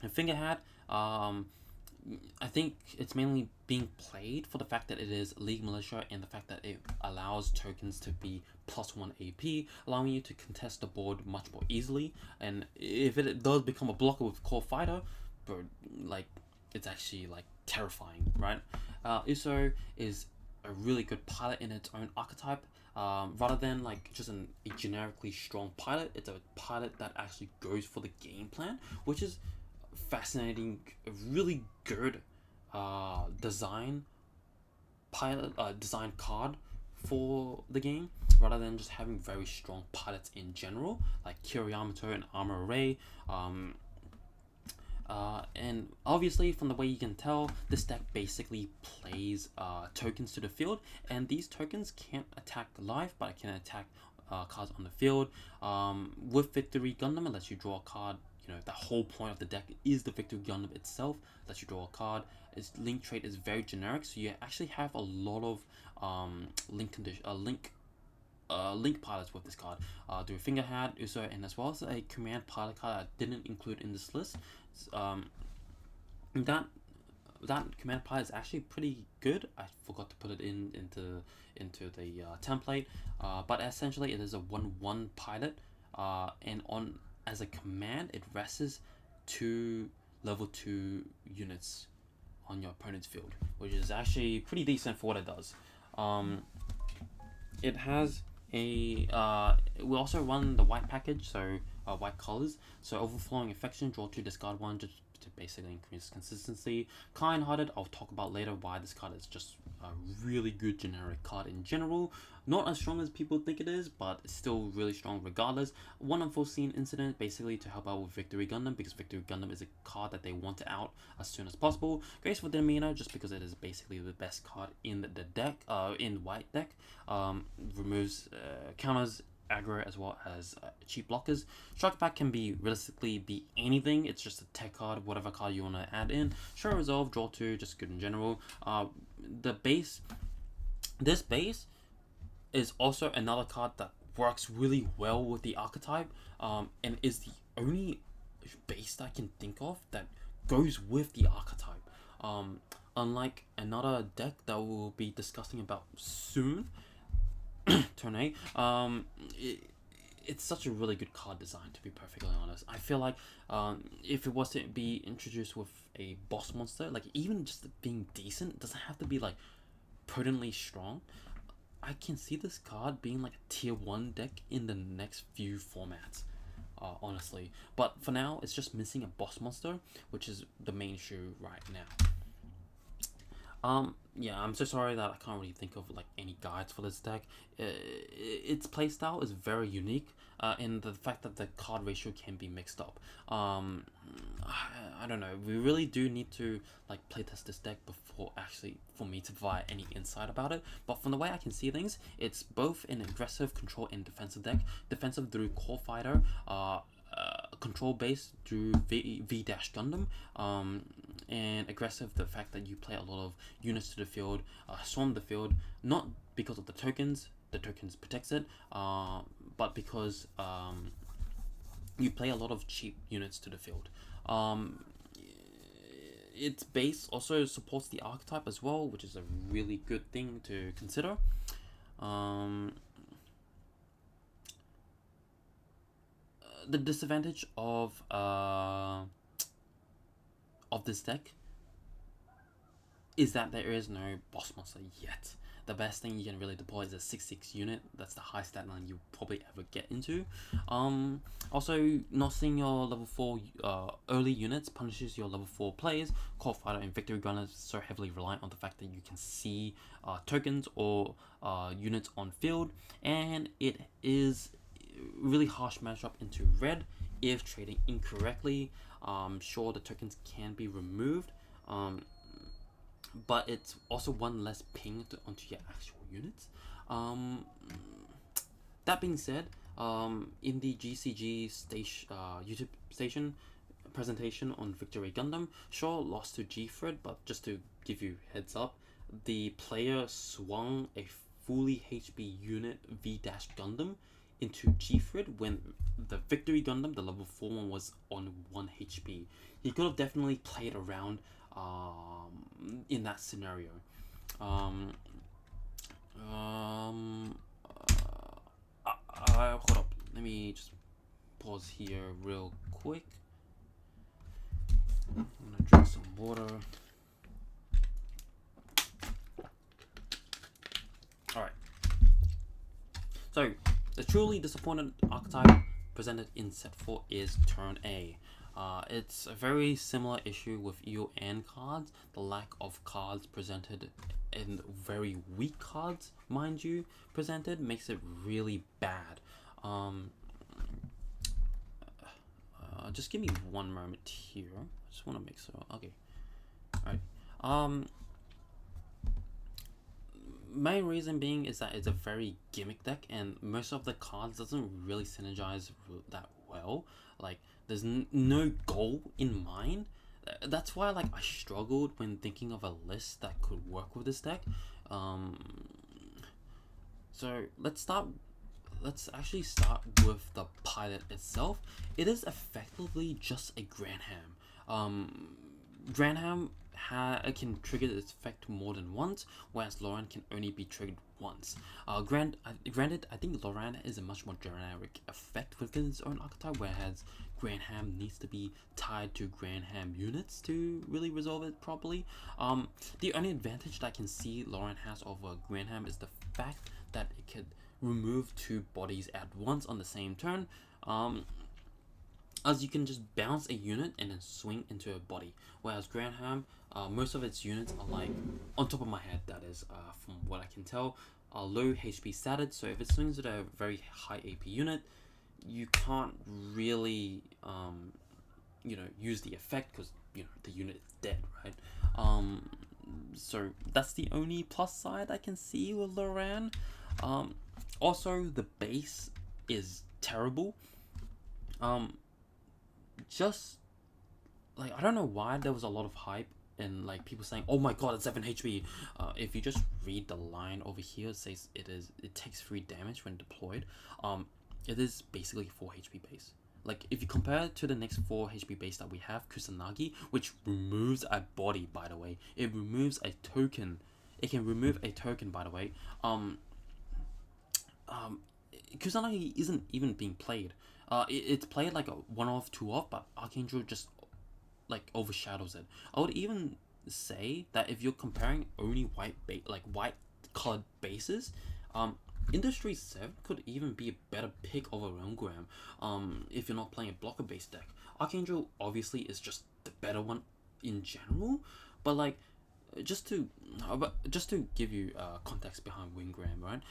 And Fingerhat, I think it's mainly being played for the fact that it is League Militia and the fact that it allows tokens to be +1 AP, allowing you to contest the board much more easily. And if it does become a blocker with Core Fighter, but it's actually terrifying, right? Uso is a really good pilot in its own archetype. Rather than just a generically strong pilot, it's a pilot that actually goes for the game plan, which is fascinating. A really good design card for the game, rather than just having very strong pilots in general like Kiriyamato and Armor Ray. And obviously, from the way you can tell, this deck basically plays tokens to the field, and these tokens can't attack live, but it can attack cards on the field. With Victory Gundam, it lets you draw a card. The whole point of the deck is the Victory Gundam itself. Lets you draw a card. Its link trait is very generic, so you actually have a lot of link link pilots with this card. Do Fingerhat, Uso, and as well as a command pilot card I didn't include in this list. That command pilot is actually pretty good. I forgot to put it into the template, but essentially it is a 1/1 pilot, and on as a command it rests 2 level 2 units on your opponent's field, which is actually pretty decent for what it does. It has a we also run the white package, so white colors. So overflowing affection, draw 2, discard 1, just to basically increase consistency. Kind-hearted, I'll talk about later why this card is just a really good generic card in general. Not as strong as people think it is, but it's still really strong regardless. One unforeseen incident, basically to help out with Victory Gundam, because Victory Gundam is a card that they want out as soon as possible. Graceful Demeanor, just because it is basically the best card in the deck, in white deck. Removes counters, aggro, as well as cheap blockers. Strike Back can be realistically be anything. It's just a tech card, whatever card you want to add in. Show Resolve, draw 2, just good in general. This base is also another card that works really well with the archetype, and is the only base that I can think of that goes with the archetype. Unlike another deck that we'll be discussing about soon, turn 8, it's such a really good card design, to be perfectly honest. I feel like if it was to be introduced with a boss monster, like even just being decent, it doesn't have to be like potently strong. I can see this card being like a tier 1 deck in the next few formats, honestly. But for now, it's just missing a boss monster, which is the main issue right now. Yeah, I'm so sorry that I can't really think of like any guides for this deck. Its playstyle is very unique, in the fact that the card ratio can be mixed up. I don't know. We really do need to like playtest this deck before actually for me to provide any insight about it. But from the way I can see things, it's both an aggressive, control, and defensive deck. Defensive through Core Fighter, control base through V-Gundam, and aggressive the fact that you play a lot of units to the field, swarm the field, not because of the tokens protects it, but because you play a lot of cheap units to the field. Its base also supports the archetype as well, which is a really good thing to consider. The disadvantage of this deck is that there is no boss monster yet. The best thing you can really deploy is a 6/6 unit. That's the high stat line you probably ever get into. Also, not seeing your level 4 early units punishes your level 4 players. Core Fighter and Victory Gundam is so heavily reliant on the fact that you can see tokens or units on field, and it is really harsh matchup into red if trading incorrectly. Sure, the tokens can be removed, but it's also one less ping onto your actual units. That being said, in the GCG station, YouTube station presentation on Victory Gundam, Shaw lost to G-Fred, but just to give you heads up, the player swung a fully HP unit V-Gundam into G-Fred when the Victory Gundam, the level 4 one, was on 1 HP. He could have definitely played around in that scenario. Hold up, let me just pause here real quick. I'm gonna drink some water. Alright, so the truly disappointed archetype presented in set 4 is Turn A. It's a very similar issue with EON cards. The lack of cards presented, and very weak cards, mind you, presented, makes it really bad. Just give me one moment here. I just want to make sure. Okay. Alright. Main reason being is that it's a very gimmick deck, and most of the cards doesn't really synergize that well. Like, there's no goal in mind. That's why, like, I struggled when thinking of a list that could work with this deck. So let's start let's actually start with the pilot itself. It is effectively just a Granham. Granham can trigger its effect more than once, whereas Loran can only be triggered once. Granted, I think Loran is a much more generic effect within its own archetype, whereas Granham needs to be tied to Granham units to really resolve it properly. The only advantage that I can see Loran has over Granham is the fact that it could remove two bodies at once on the same turn. As you can just bounce a unit and then swing into a body, whereas Granham, most of its units are like, on top of my head that is, from what I can tell, are low HP statted, so if it swings at a very high AP unit, you can't really use the effect because the unit is dead, right? So that's the only plus side I can see with Loran. Also, the base is terrible. Just like, I don't know why there was a lot of hype and like people saying, oh my god, it's 7 HP. If you just read the line over here, it says it takes 3 damage when deployed. It is basically 4 HP base. Like, if you compare it to the next 4 HP base that we have, Kusanagi, which removes a body, by the way. It removes a token. It can remove a token, by the way. Kusanagi isn't even being played. It's played like a 1-off, 2-off, but Archangel just like overshadows it. I would even say that if you're comparing only white colored bases, Industry 7 could even be a better pick over Realmgram if you're not playing a blocker based deck. Archangel obviously is just the better one in general, but like just to give you context behind Wingram, right?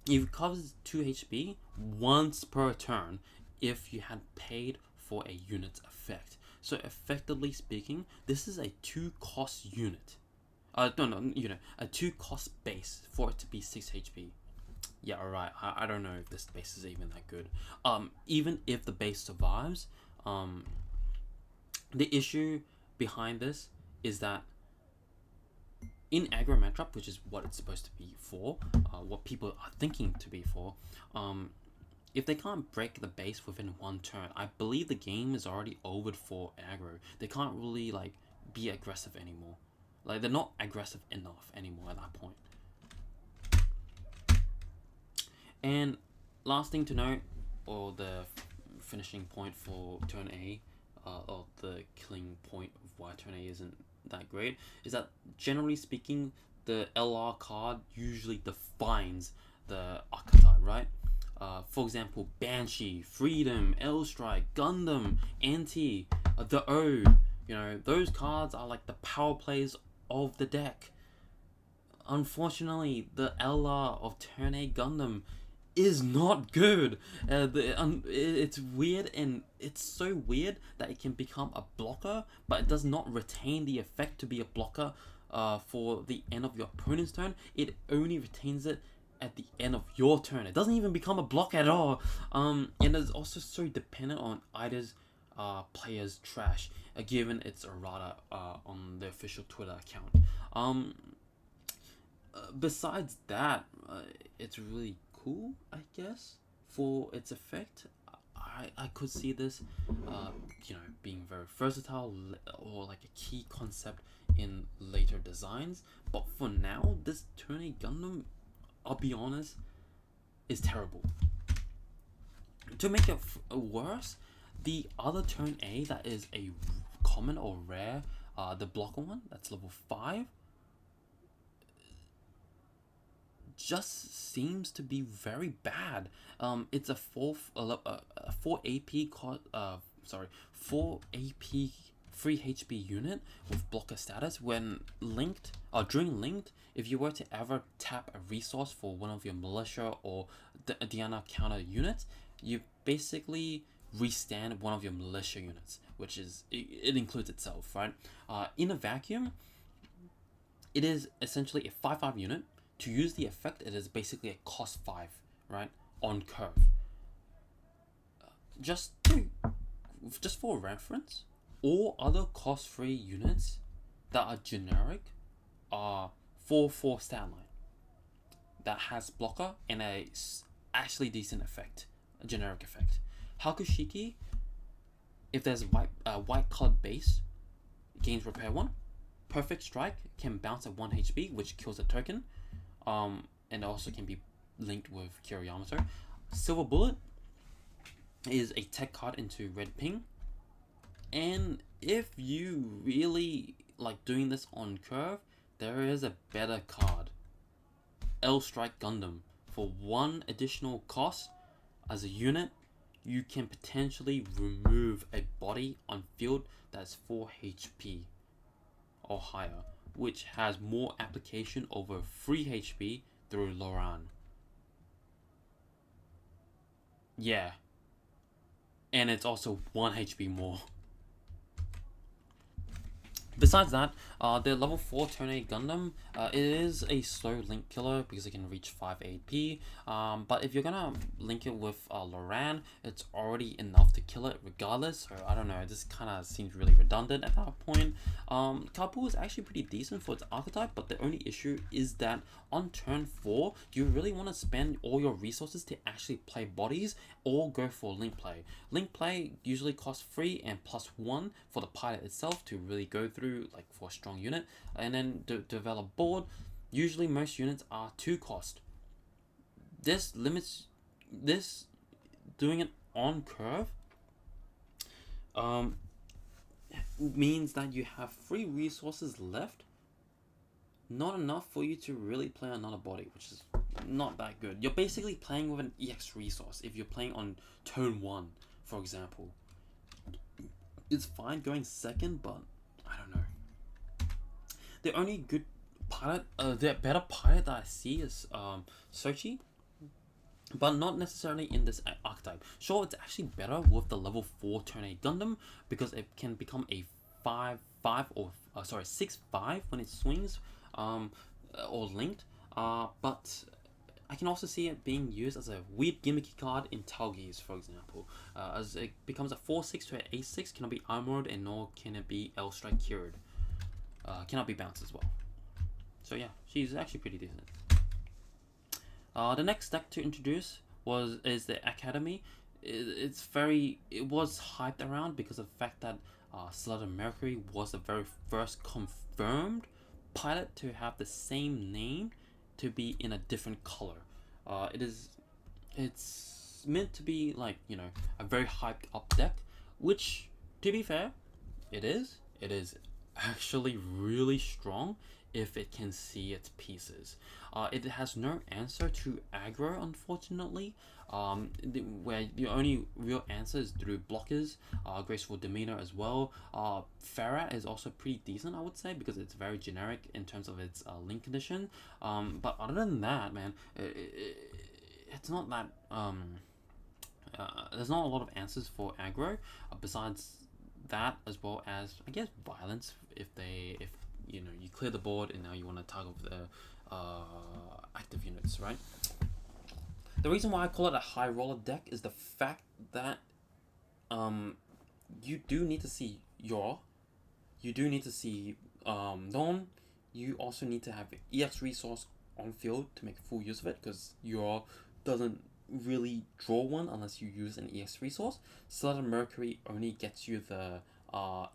It covers 2 HP once per turn if you had paid for a unit's effect. So effectively speaking, this is a 2-cost unit. A 2-cost base for it to be 6 HP. Yeah, alright. I don't know if this base is even that good. Even if the base survives, the issue behind this is that in aggro matchup, which is what it's supposed to be for, what people are thinking to be for, if they can't break the base within 1 turn, I believe the game is already over for aggro. They can't really like be aggressive anymore. Like, they're not aggressive enough anymore at that point. And last thing to note, or the finishing point for turn A, or the killing point of why turn A isn't that great, is that generally speaking, the LR card usually defines the archetype, right? For example, Banshee, Freedom, L-Strike, Gundam, Anti, the Ode. Those cards are like the power plays of the deck. Unfortunately, the LR of turn A Gundam is not good. It's weird, and it's so weird that it can become a blocker, but it does not retain the effect to be a blocker for the end of your opponent's turn. It only retains it at the end of your turn. It doesn't even become a block at all. And it's also so dependent on either's player's trash, given its errata on the official Twitter account. Besides that, it's really cool, I guess, for its effect. I could see this, being very versatile or like a key concept in later designs. But for now, this turn A Gundam, I'll be honest, is terrible. To make it worse, the other turn A that is a common or rare, the blocker one, that's level 5, just seems to be very bad. It's a 4 AP 4 AP 3 HP unit with blocker status. When linked, during linked, if you were to ever tap a resource for one of your militia or Diana counter units, you basically restand one of your militia units, which is it includes itself, right? In a vacuum, it is essentially a 5/5 unit. To use the effect, it is basically a cost 5, right, on curve. Just for reference, all other cost 3 units that are generic are 4/4 stat line. that has blocker and actually decent effect, a generic effect. Hakushiki, if there's white colored base, gains repair 1. Perfect Strike can bounce at 1 HP, which kills a token, and also can be linked with Curiometer. Silver Bullet is a tech card into red ping, and if you really like doing this on curve, there is a better card, L Strike Gundam. For 1 additional cost as a unit, you can potentially remove a body on field that's 4 HP or higher, which has more application over 3 HP through Loran. Yeah, and it's also 1 HP more. Besides that, the level 4 Turn A Gundam, it is a slow link killer because it can reach 5 AP, but if you're gonna link it with Loran, it's already enough to kill it regardless, so I don't know, this kind of seems really redundant at that point. Kapu is actually pretty decent for its archetype, but the only issue is that on turn 4, you really want to spend all your resources to actually play bodies or go for link play. Link play usually costs 3 and +1 for the pilot itself to really go through, like for a strong unit, and then develop board. Usually most units are 2 cost. This limits this, doing it on curve means that you have 3 resources left, not enough for you to really play another body, which is not that good. You're basically playing with an EX resource if you're playing on turn 1, for example. It's fine going second, but I don't know. The only good pilot, the better pilot that I see is Sochi, but not necessarily in this archetype. Sure, it's actually better with the level 4 Turn A Gundam because it can become a 5/5 or 6/5 when it swings, or linked. But I can also see it being used as a weird gimmicky card in Talgis, for example, as it becomes a 4/6 to an 8/6, cannot be armored, and nor can it be L Strike cured. Cannot be bounced as well. So yeah, she's actually pretty decent. The next deck to introduce is the Academy. It was hyped around because of the fact that Slaughter Mercury was the very first confirmed pilot to have the same name to be in a different color. It's meant to be like, you know, a very hyped up deck, which, to be fair, it is actually really strong if it can see its pieces. It has no answer to aggro, unfortunately, where the only real answer is through blockers, graceful demeanor as well. Farah is also pretty decent, I would say, because it's very generic in terms of its link condition. But other than that, man, it's not that there's not a lot of answers for aggro, besides that, as well as, I guess, violence, if you know, you clear the board and now you want to target the active units, right? The reason why I call it a high roller deck is the fact that you do need to see Dawn. You also need to have an EX resource on field to make full use of it, because Yor doesn't really draw one unless you use an EX resource. Slaughter Mercury only gets you the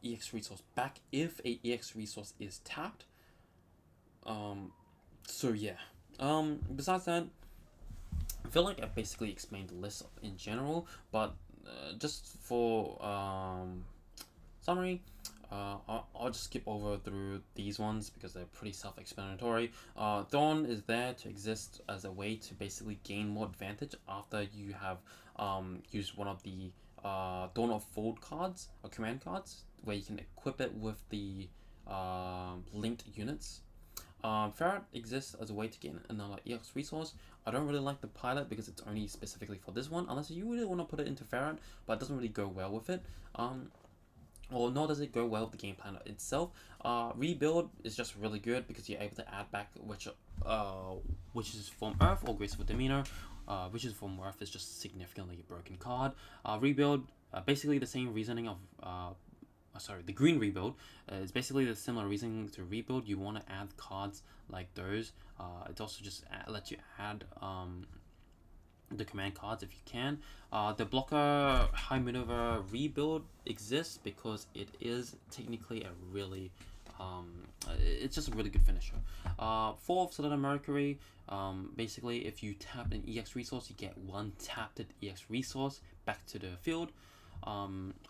EX resource back if a EX resource is tapped. So yeah. Besides that, I feel like I basically explained the list in general, but just for summary, I'll just skip over through these ones because they're pretty self-explanatory. Dawn is there to exist as a way to basically gain more advantage after you have used one of the Dawn of Fold cards or command cards, where you can equip it with the linked units. Ferret exists as a way to gain another EX resource. I don't really like the pilot because it's only specifically for this one, unless you really want to put it into Ferret, but it doesn't really go well with it. Or nor does it go well with the game plan itself. Rebuild is just really good because you're able to add back which is from Earth or Graceful Demeanor. Which is from Earth is just significantly a broken card. Rebuild, basically the same reasoning of the green rebuild is basically the similar reason to rebuild. You want to add cards like those. It also just lets you add the command cards if you can. The blocker high maneuver rebuild exists because it is technically a really it's just a really good finisher. 4th Cylinder Mercury, basically if you tap an EX resource, you get 1 tapped EX resource back to the field.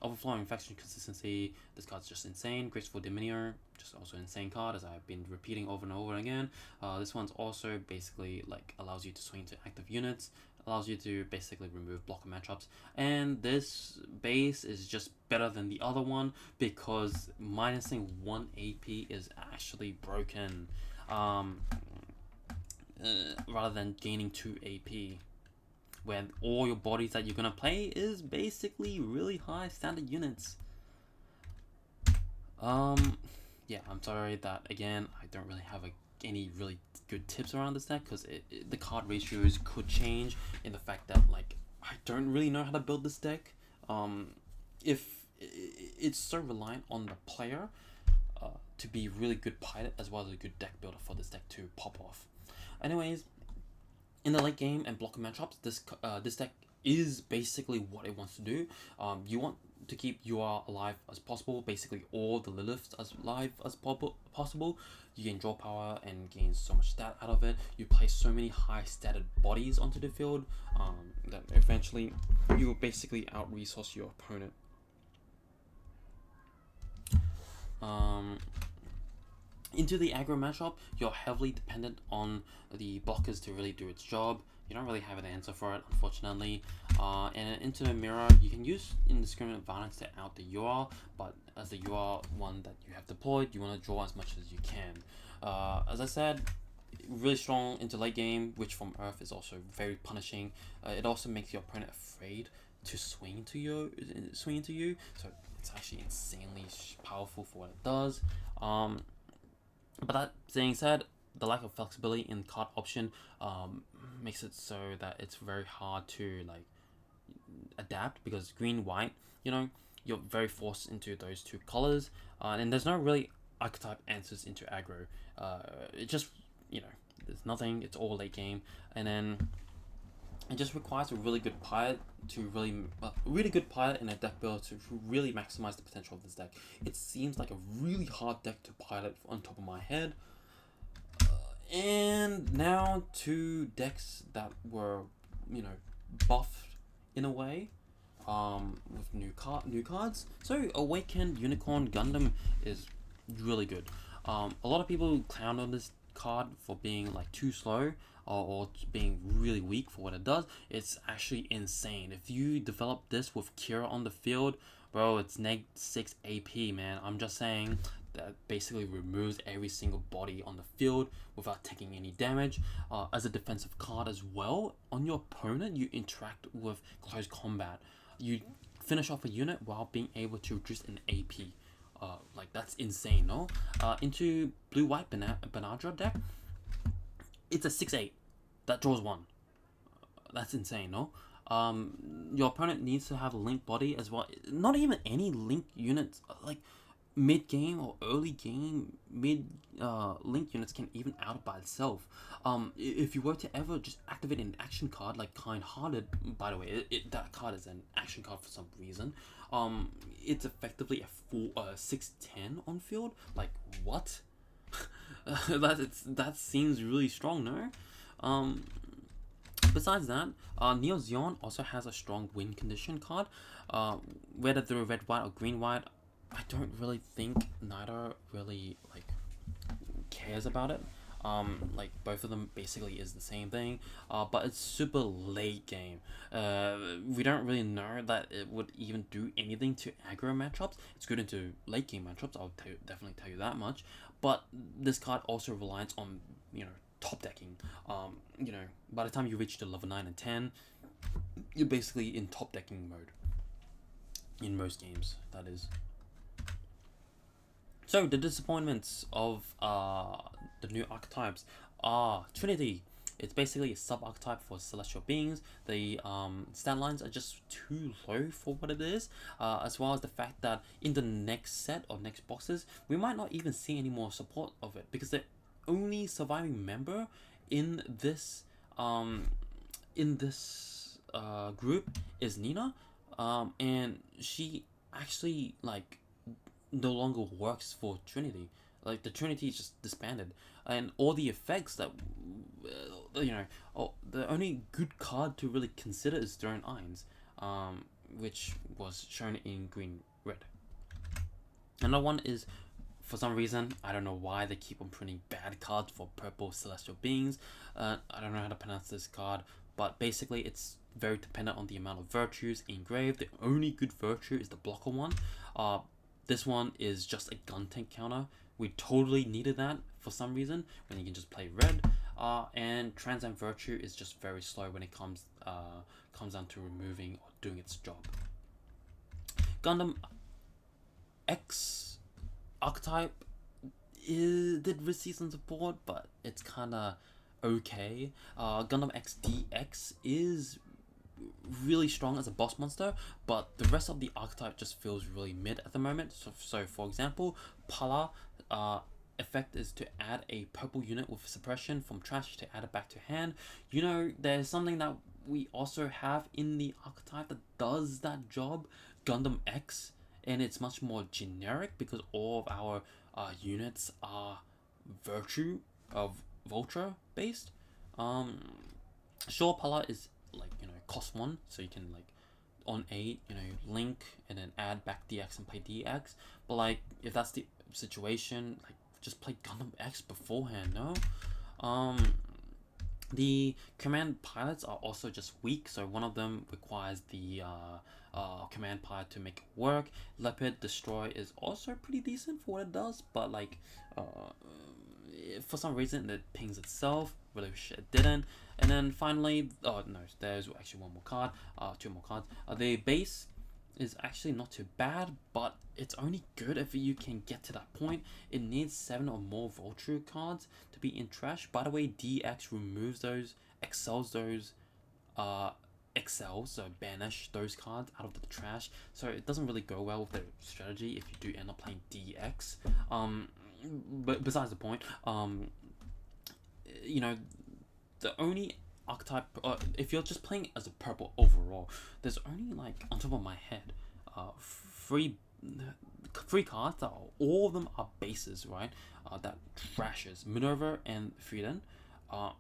Overflowing Infection Consistency, this card's just insane. Graceful Demeanor, just also insane card, as I've been repeating over and over again. This one's also basically like allows you to swing to active units, allows you to basically remove blocker matchups, and this base is just better than the other one because minusing 1 AP is actually broken, rather than gaining 2 AP, when all your bodies that you're gonna play is basically really high standard units. Yeah, I'm sorry that again I don't really have any really good tips around this deck because the card ratios could change in the fact that like I don't really know how to build this deck. If it's so reliant on the player to be really good pilot as well as a good deck builder for this deck to pop off. Anyways, in the late game and blocker matchups, this deck is basically what it wants to do. You want to keep UR alive as possible, basically all the Liliths as alive as possible. You gain draw power and gain so much stat out of it. You place so many high statted bodies onto the field that eventually you will basically out-resource your opponent. Into the aggro matchup, you're heavily dependent on the blockers to really do its job. You don't really have an answer for it, unfortunately. And into the mirror, you can use indiscriminate violence to out the UR, but as the UR one that you have deployed, you want to draw as much as you can. As I said, really strong into late game, which from Earth is also very punishing. It also makes your opponent afraid to swing into you, so it's actually insanely powerful for what it does. But that being said, the lack of flexibility in card option makes it so that it's very hard to like adapt, because green white, you know, you're very forced into those two colors, and there's no really archetype answers into aggro. It just, you know, there's nothing. It's all late game, and then it just requires a really good pilot to really good pilot in a deck builder to really maximize the potential of this deck. It seems like a really hard deck to pilot on top of my head. And now to decks that were, you know, buffed in a way, with new cards. So Awakened Unicorn Gundam is really good. A lot of people clown on this card for being like too slow or being really weak for what it does. It's actually insane. If you develop this with Kira on the field, bro, it's -6 AP, man. I'm just saying that basically removes every single body on the field without taking any damage. As a defensive card as well, on your opponent, you interact with close combat. You finish off a unit while being able to reduce an AP. Like, that's insane, no? Into blue-white Banadra deck, it's a 6/8 that draws 1. That's insane, no? Your opponent needs to have a link body as well. Not even any link units, like mid game or early game link units can even out by itself. If you were to ever just activate an action card like Kind Hearted, by the way, that card is an action card for some reason. It's effectively a 6/10 on field. Like, what? that seems really strong, no? Besides that, Neo Zeon also has a strong win condition card. Whether they're red white or green white, I don't really think neither really like cares about it. Like, both of them basically is the same thing, but it's super late game. We don't really know that it would even do anything to aggro matchups. It's good into late game matchups, I'll definitely tell you that much. But this card also relies on, you know, top decking. You know, by the time you reach to level 9 and 10, you're basically in top decking mode. In most games, that is. So, the disappointments of the new archetypes are Trinity. It's basically a sub-archetype for celestial beings. The stat lines are just too low for what it is, as well as the fact that in the next set or next boxes, we might not even see any more support of it, because the only surviving member in this group is Nina, and she actually like no longer works for Trinity. Like the Trinity is just disbanded, and all the effects that the only good card to really consider is Thrown Irons, which was shown in green red. Another one is, for some reason, I don't know why they keep on printing bad cards for purple celestial beings. I don't know how to pronounce this card, but basically it's very dependent on the amount of virtues engraved. The only good virtue is the blocker one. This one is just a gun tank counter. We totally needed that for some reason when you can just play red. And Transcend Virtue is just very slow when it comes down to removing or doing its job. Gundam X archetype did receive some support, but it's kind of okay. Gundam X DX is really strong as a boss monster, but the rest of the archetype just feels really mid at the moment. So for example, Pala effect is to add a purple unit with suppression from trash to add it back to hand. You know, there's something that we also have in the archetype that does that job, Gundam X, and it's much more generic because all of our units are virtue of Vulture based. Sure, Pala is like, cost 1, so you can like on 8, link and then add back DX and play DX. But like, if that's the situation, like, just play Gundam X beforehand, no? The command pilots are also just weak, so one of them requires the command pilot to make it work. Leopard Destroy is also pretty decent for what it does, but like for some reason it pings itself. Really wish it didn't. And then finally, oh no, there's actually one more card, two more cards. The base is actually not too bad, but it's only good if you can get to that point. It needs 7 or more Vulture cards to be in trash. By the way, DX removes those, excels those, so banish those cards out of the trash. So it doesn't really go well with the strategy if you do end up playing DX. But besides the point, the only archetype, if you're just playing as a purple overall, there's only like, on top of my head, three cards that all of them are bases, right? That trashes Minerva and Frieden. Are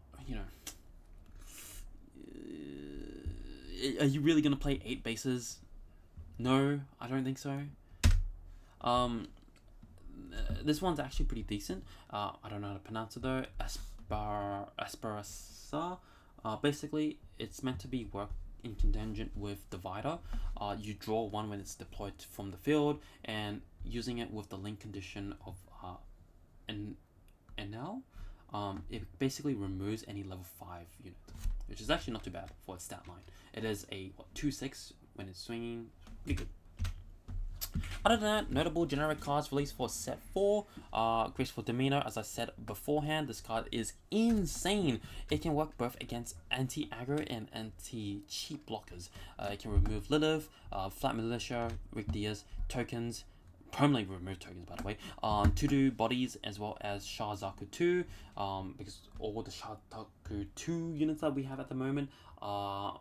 you really gonna play 8 bases? No, I don't think so. This one's actually pretty decent. I don't know how to pronounce it though. Asperasa. Basically, it's meant to be work in contingent with Divider. You draw 1 when it's deployed from the field, and using it with the link condition of NL, it basically removes any level 5 unit, which is actually not too bad for its stat line. It is a 2/6 when it's swinging, pretty good. Other than that, notable generic cards released for set 4. Graceful Demeanor, as I said beforehand, this card is insane. It can work both against anti-aggro and anti-cheap blockers. It can remove Lilith, Flat Militia, Rick Diaz, tokens, permanently remove tokens by the way, to-do bodies, as well as Shah Zaku 2, because all the Shah Zaku 2 units that we have at the moment are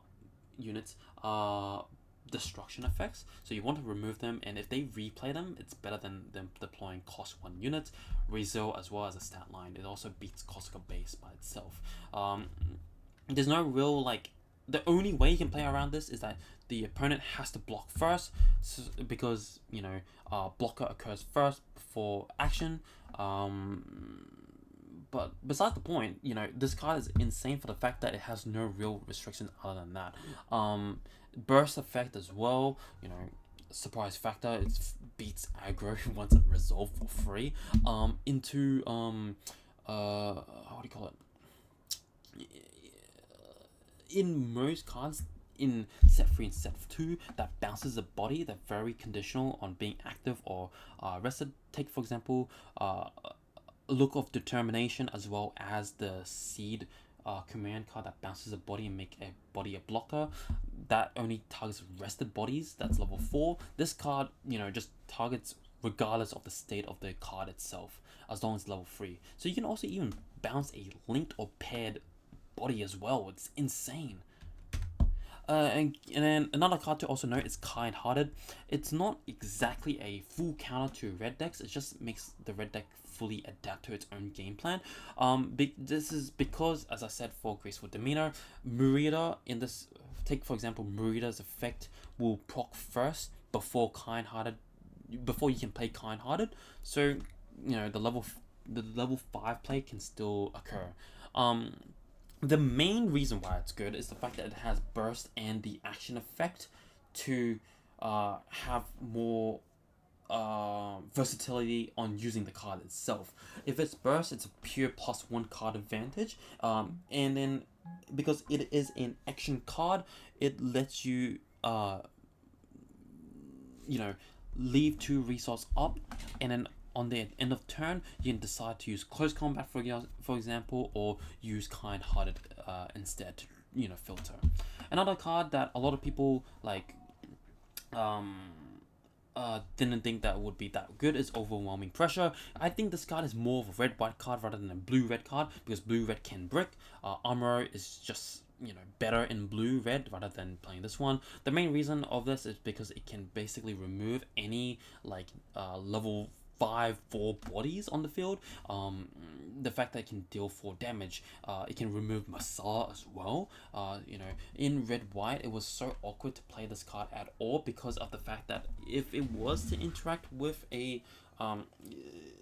destruction effects, so you want to remove them, and if they replay them, it's better than them deploying cost 1 units. Rizzo, as well as a stat line, it also beats Costco base by itself. There's no real, like, the only way you can play around this is that the opponent has to block first, because blocker occurs first before action. But besides the point, this card is insane for the fact that it has no real restrictions other than that. Burst effect as well, surprise factor, it beats aggro once it resolved for free. Into what do you call it? In most cards in set 3 and set 2 that bounces a body, they're very conditional on being active or rested. Take for example Look of Determination, as well as the Seed command card that bounces a body and make a body a blocker. That only targets rested bodies. That's level 4. This card, just targets regardless of the state of the card itself, as long as it's level 3. So you can also even bounce a linked or paired body as well. It's insane. And then another card to also note is Kind-Hearted. It's not exactly a full counter to red decks. It just makes the red deck fully adapt to its own game plan. This is because, as I said, for Graceful Demeanor, Murida in this, take for example, Murida's effect will proc first before Kind-Hearted, before you can play Kind-Hearted. So the level 5 play can still occur. The main reason why it's good is the fact that it has burst and the action effect to have more versatility on using the card itself. If it's burst, it's a pure +1 card advantage, and then because it is an action card, it lets you leave 2 resource up, and then on the end of turn, you can decide to use Close Combat, for example, or use Kind-Hearted instead to, filter. Another card that a lot of people didn't think that would be that good is Overwhelming Pressure. I think this card is more of a red-white card rather than a blue-red card, because blue-red can brick. Armor is just better in blue-red rather than playing this one. The main reason of this is because it can basically remove any level 5/4 bodies on the field. The fact that it can deal 4 damage, it can remove Masala as well. In red-white, it was so awkward to play this card at all because of the fact that if it was to interact with a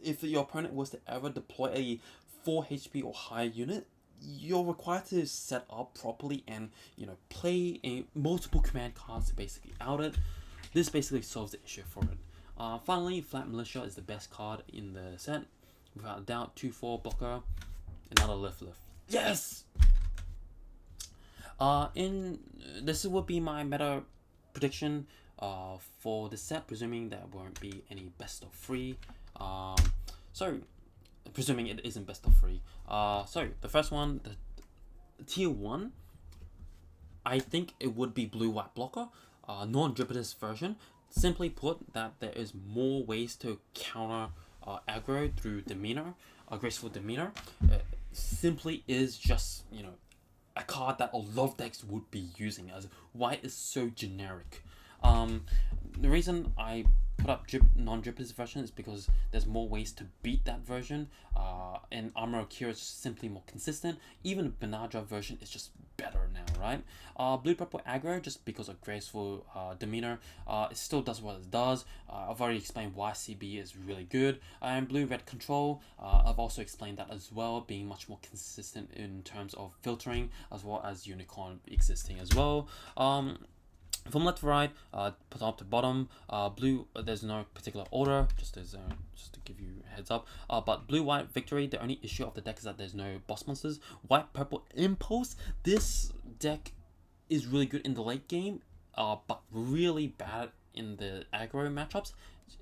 if your opponent was to ever deploy a 4 HP or higher unit, you're required to set up properly and play multiple command cards to basically out it. This basically solves the issue for it. Finally, Flat Militia is the best card in the set, without a doubt. 2/4 blocker, another lift. Yes. This would be my meta prediction for the set, presuming there won't be any best of 3. So presuming it isn't best of 3. So the first one, the tier 1, I think it would be blue-white blocker, non-Jupiter's version. Simply put, that there is more ways to counter aggro through demeanor, Graceful Demeanor. Simply is just a card that a lot of decks would be using, as white is so generic. The reason I put up non-Jupiter's version is because there's more ways to beat that version, and Armor Akira is simply more consistent. Even Benadra version is just better now, right? Blue-purple aggro, just because of Graceful Demeanor, it still does what it does. I've already explained why CB is really good. And blue-red control, I've also explained that as well, being much more consistent in terms of filtering, as well as Unicorn existing as well. From left to right, top to bottom, blue, there's no particular order, just to give you a heads up. But blue-white Victory, the only issue of the deck is that there's no boss monsters. White-purple Impulse, this deck is really good in the late game, but really bad in the aggro matchups.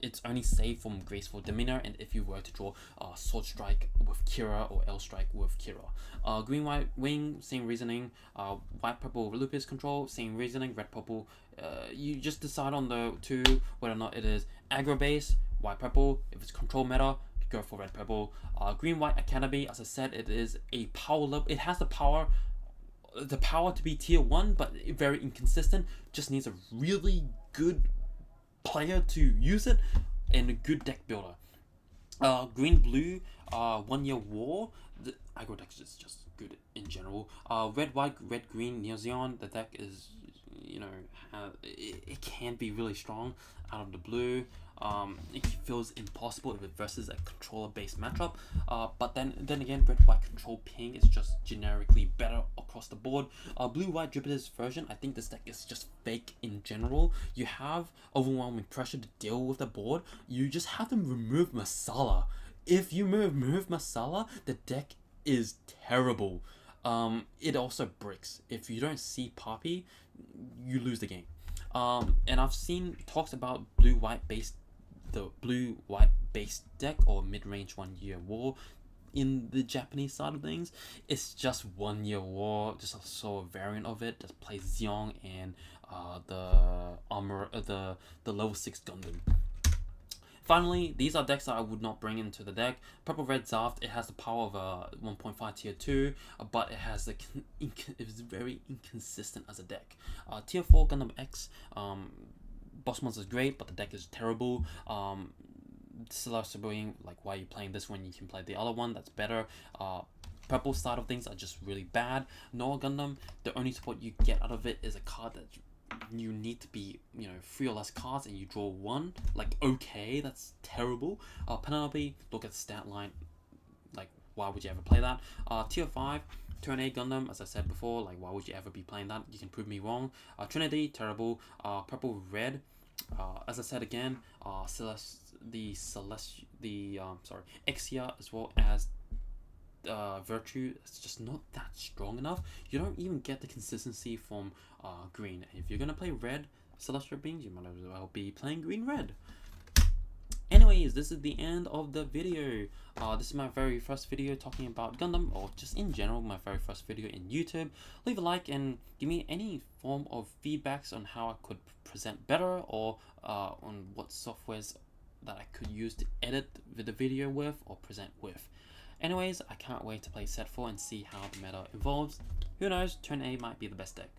It's only safe from Graceful Demeanor, and if you were to draw Sword Strike with Kira or L Strike with Kira. Green-white Wing, same reasoning. White-purple Lupus Control, same reasoning. Red-purple, you just decide on the two whether or not it is aggro base, white-purple. If it's control meta, go for red-purple. Green-white Academy, as I said, it is a power level. It has the power to be tier 1, but very inconsistent. Just needs a really good player to use it and a good deck builder. Green blue, 1 Year War, the aggro deck is just good in general. Red white, red green, Neo Zeon, the deck is it can be really strong out of the blue. It feels impossible if it versus a controller based matchup, but then again, red white control ping is just generically better across the board. Blue white Jupiter's version, I think this deck is just fake in general. You have overwhelming pressure to deal with the board. You just have to remove Masala. If you remove Masala, the deck is terrible. It also breaks. If you don't see Poppy, you lose the game. And I've seen talks about the blue-white based deck or mid-range 1 Year War. in the Japanese side of things. It's just 1 Year War, just a sort of variant of it. Just plays Zeong and the armor, the level 6 Gundam. Finally, these are decks that I would not bring into the deck. Purple Red Zaft, it has the power of a 1.5 tier 2, but it has the it's very inconsistent as a deck. Tier 4 Gundam X, boss monster is great, but the deck is terrible. Celestial Being, like, why are you playing this when you can play the other one that's better? Purple side of things are just really bad. Noah Gundam, the only support you get out of it is a card that you need to be, 3 or less cards and you draw 1. Like, okay, that's terrible. Penelope, look at the stat line. Like, why would you ever play that? Tier 5 Turn A Gundam, as I said before, like, why would you ever be playing that? You can prove me wrong. Trinity, terrible. Purple Red, as I said again, Exia, as well as Virtue, it's just not that strong enough. You don't even get the consistency from green. If you're gonna play red Celestial Beings, you might as well be playing green red. Anyways, this is the end of the video. This is my very first video talking about Gundam, or just in general, my very first video in YouTube. Leave a like and give me any form of feedbacks on how I could present better, or on what softwares that I could use to edit the video with or present with. Anyways, I can't wait to play set 4 and see how the meta evolves. Who knows, Turn A might be the best deck.